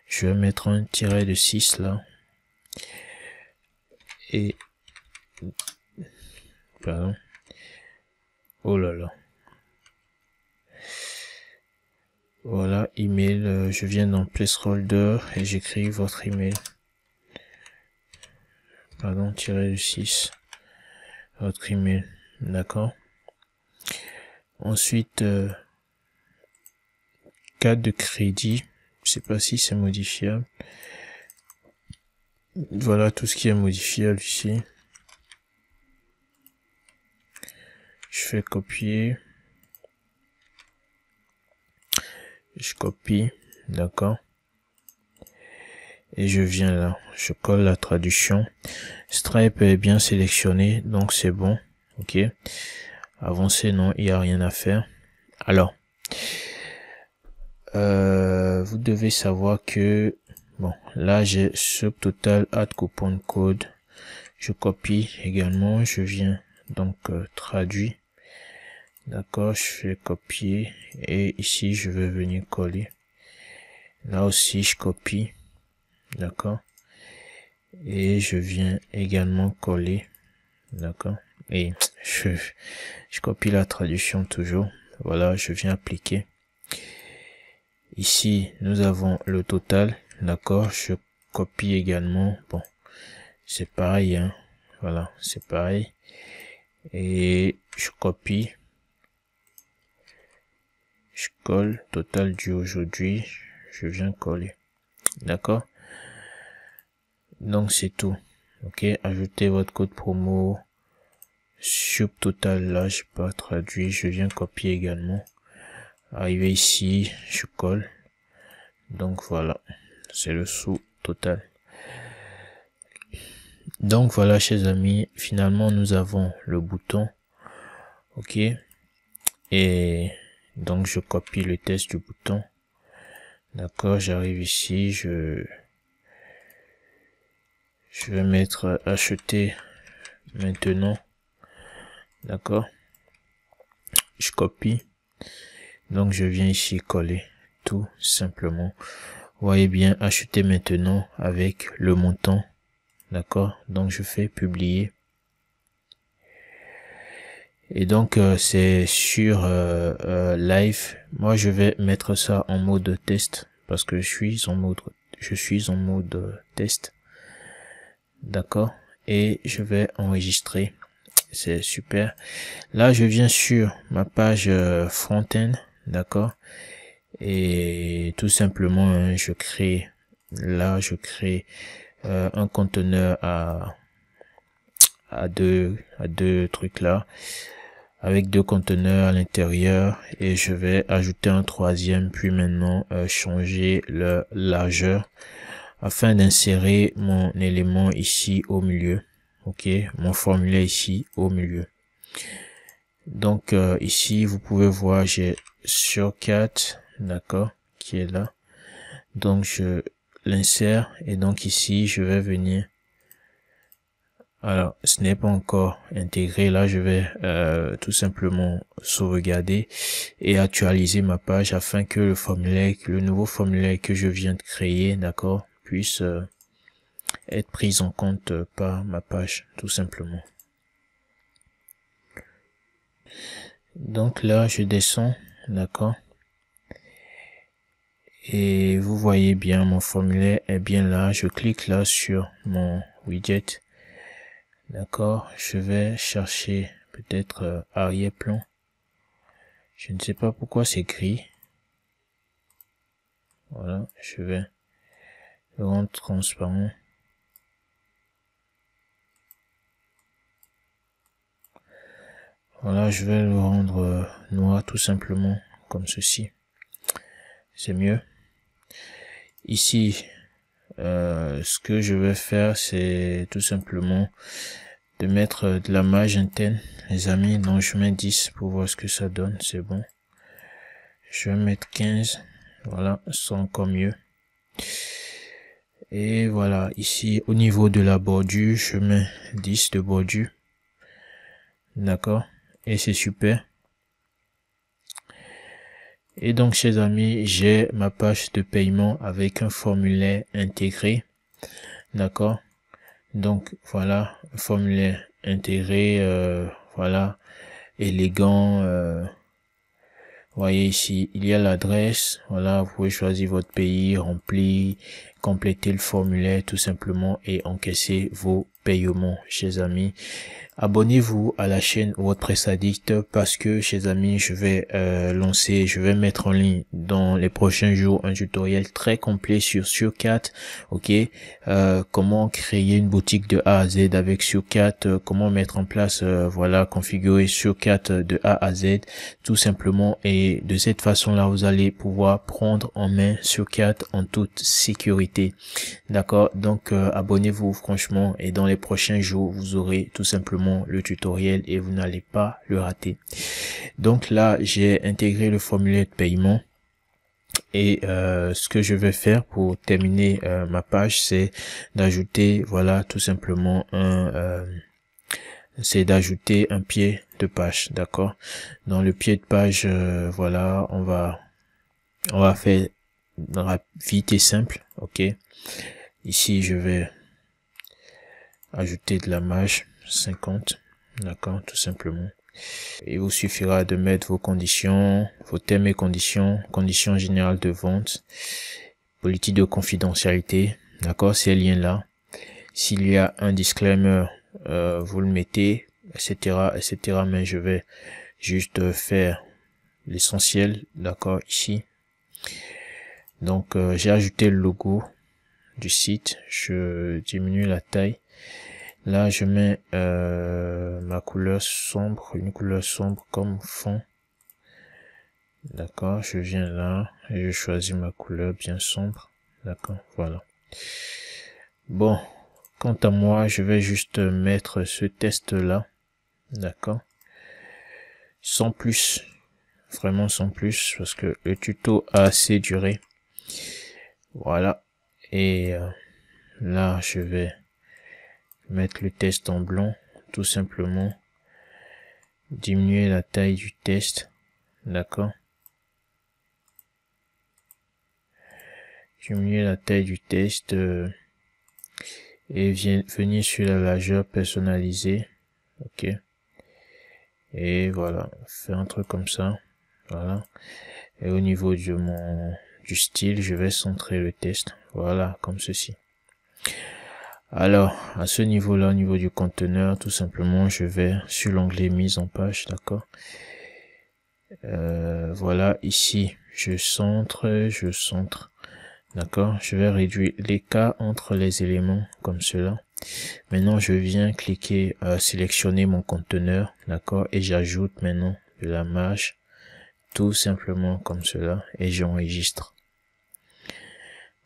Je vais mettre un tiret de 6 là, et pardon, oh là là, voilà, email, je viens dans placeholder et j'écris votre email, pardon, tiret de 6, votre email, d'accord. Ensuite carte de crédit, je sais pas si c'est modifiable. Voilà tout ce qui est modifiable ici. Je fais copier, je copie, d'accord. et je viens là, je colle la traduction. Stripe est bien sélectionné, donc c'est bon. Ok, avancer, non, il n'y a rien à faire. Alors vous devez savoir que bon, là j'ai subtotal add coupon code. Je copie également, je viens donc traduire. D'accord, je fais copier et ici je vais venir coller. Là aussi je copie. D'accord, et je viens également coller. D'accord, et je copie la traduction toujours. Voilà, je viens appliquer. Ici nous avons le total. D'accord, je copie également. Bon, c'est pareil, hein. Voilà, c'est pareil, et je copie, je colle total du aujourd'hui, je viens coller. D'accord, donc c'est tout. Ok, ajoutez votre code promo subtotal. Là j'ai pas traduit, je viens copier également. Arrivé ici, je colle. Donc voilà, c'est le sous total. Donc voilà, chers amis, finalement nous avons le bouton. Ok, et donc je copie le texte du bouton. D'accord, j'arrive ici, je vais mettre acheter maintenant. D'accord, je copie, donc je viens ici coller tout simplement. Vous voyez bien, acheter maintenant avec le montant. D'accord, donc je fais publier. Et donc c'est sur live. Moi je vais mettre ça en mode test parce que je suis en mode test. D'accord, et je vais enregistrer. C'est super. Là je viens sur ma page front-end. D'accord, et tout simplement hein, je crée un conteneur à deux trucs là, avec deux conteneurs à l'intérieur, et je vais ajouter un troisième, puis maintenant changer le largeur afin d'insérer mon élément ici au milieu. Ok, mon formulaire ici au milieu. Donc ici vous pouvez voir, j'ai Shortcut, d'accord, qui est là. Donc je l'insère, et donc ici je vais venir. Alors, ce n'est pas encore intégré. Là, je vais tout simplement sauvegarder et actualiser ma page afin que le nouveau formulaire que je viens de créer, d'accord, puisse être pris en compte par ma page, tout simplement. Donc là, je descends, d'accord, et vous voyez bien, mon formulaire est bien là. Je clique là sur mon widget. D'accord, je vais chercher peut-être arrière-plan. Je ne sais pas pourquoi c'est gris. Voilà, je vais le rendre transparent. Voilà, je vais le rendre noir tout simplement, comme ceci. C'est mieux. Ici, ce que je vais faire, c'est tout simplement de mettre de la magenta, les amis. Donc je mets 10 pour voir ce que ça donne, c'est bon. Je vais mettre 15, voilà, c'est encore mieux. Et voilà, ici au niveau de la bordure, je mets 10 de bordure. D'accord, et c'est super. Et donc, chers amis, j'ai ma page de paiement avec un formulaire intégré. D'accord, donc voilà, un formulaire intégré, voilà, élégant. Vous voyez ici, il y a l'adresse. Voilà, vous pouvez choisir votre pays, remplir, compléter le formulaire tout simplement et encaisser vos paiements, chers amis. abonnez-vous à la chaîne WordPress Addict parce que, chers amis, je vais mettre en ligne dans les prochains jours un tutoriel très complet sur Surcat, ok, comment créer une boutique de A à Z avec Surcat, comment mettre en place, voilà, configurer Surcat de A à Z, tout simplement, et de cette façon-là, vous allez pouvoir prendre en main Surcat en toute sécurité, d'accord. Donc, abonnez-vous franchement, et dans les prochains jours, vous aurez tout simplement le tutoriel et vous n'allez pas le rater. Donc là, j'ai intégré le formulaire de paiement et ce que je vais faire pour terminer ma page, c'est d'ajouter, voilà, tout simplement c'est d'ajouter un pied de page, d'accord. Dans le pied de page, voilà, on va faire vite et simple, ok. Ici, je vais ajouter de la marge 50, d'accord, tout simplement. Il vous suffira de mettre vos conditions, vos termes et conditions générales de vente, politique de confidentialité, d'accord, ces liens là. S'il y a un disclaimer, vous le mettez, etc., etc. Mais je vais juste faire l'essentiel, d'accord, ici. Donc, j'ai ajouté le logo du site, je diminue la taille. Là, je mets ma couleur sombre, une couleur sombre comme fond. D'accord, je viens là et je choisis ma couleur bien sombre. D'accord, voilà. Bon, quant à moi, je vais juste mettre ce test là. D'accord. Sans plus. Vraiment sans plus, parce que le tuto a assez duré. Voilà. Et là, je vais mettre le test en blanc, tout simplement. Diminuer la taille du test, d'accord. Diminuer la taille du test et venir sur la largeur personnalisée, ok. Et voilà, faire un truc comme ça, voilà. Et au niveau du style, je vais centrer le test, voilà, comme ceci. Alors, à ce niveau-là, au niveau du conteneur, tout simplement, je vais sur l'onglet mise en page, d'accord. Voilà, ici, je centre, d'accord. Je vais réduire l'écart entre les éléments comme cela. Maintenant, je viens cliquer, sélectionner mon conteneur, d'accord, et j'ajoute maintenant de la marge, tout simplement comme cela, et j'enregistre.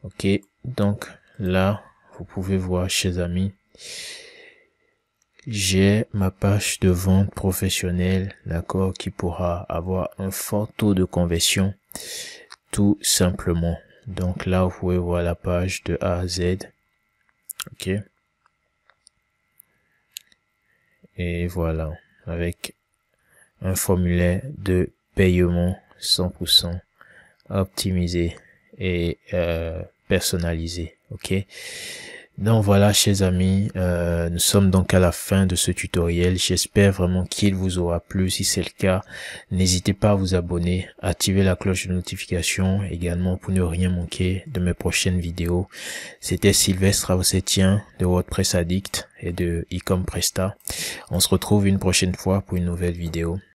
Ok, donc là, vous pouvez voir, chers amis, j'ai ma page de vente professionnelle, d'accord, qui pourra avoir un fort taux de conversion, tout simplement. Donc là, vous pouvez voir la page de A à Z, ok. Et voilà, avec un formulaire de paiement 100% optimisé et personnalisé, ok. Donc voilà, chers amis, nous sommes donc à la fin de ce tutoriel. J'espère vraiment qu'il vous aura plu. Si c'est le cas, n'hésitez pas à vous abonner, activer la cloche de notification également pour ne rien manquer de mes prochaines vidéos. C'était Sylvestre Avocetien de WordPress Addict et de Ecom Presta. On se retrouve une prochaine fois pour une nouvelle vidéo.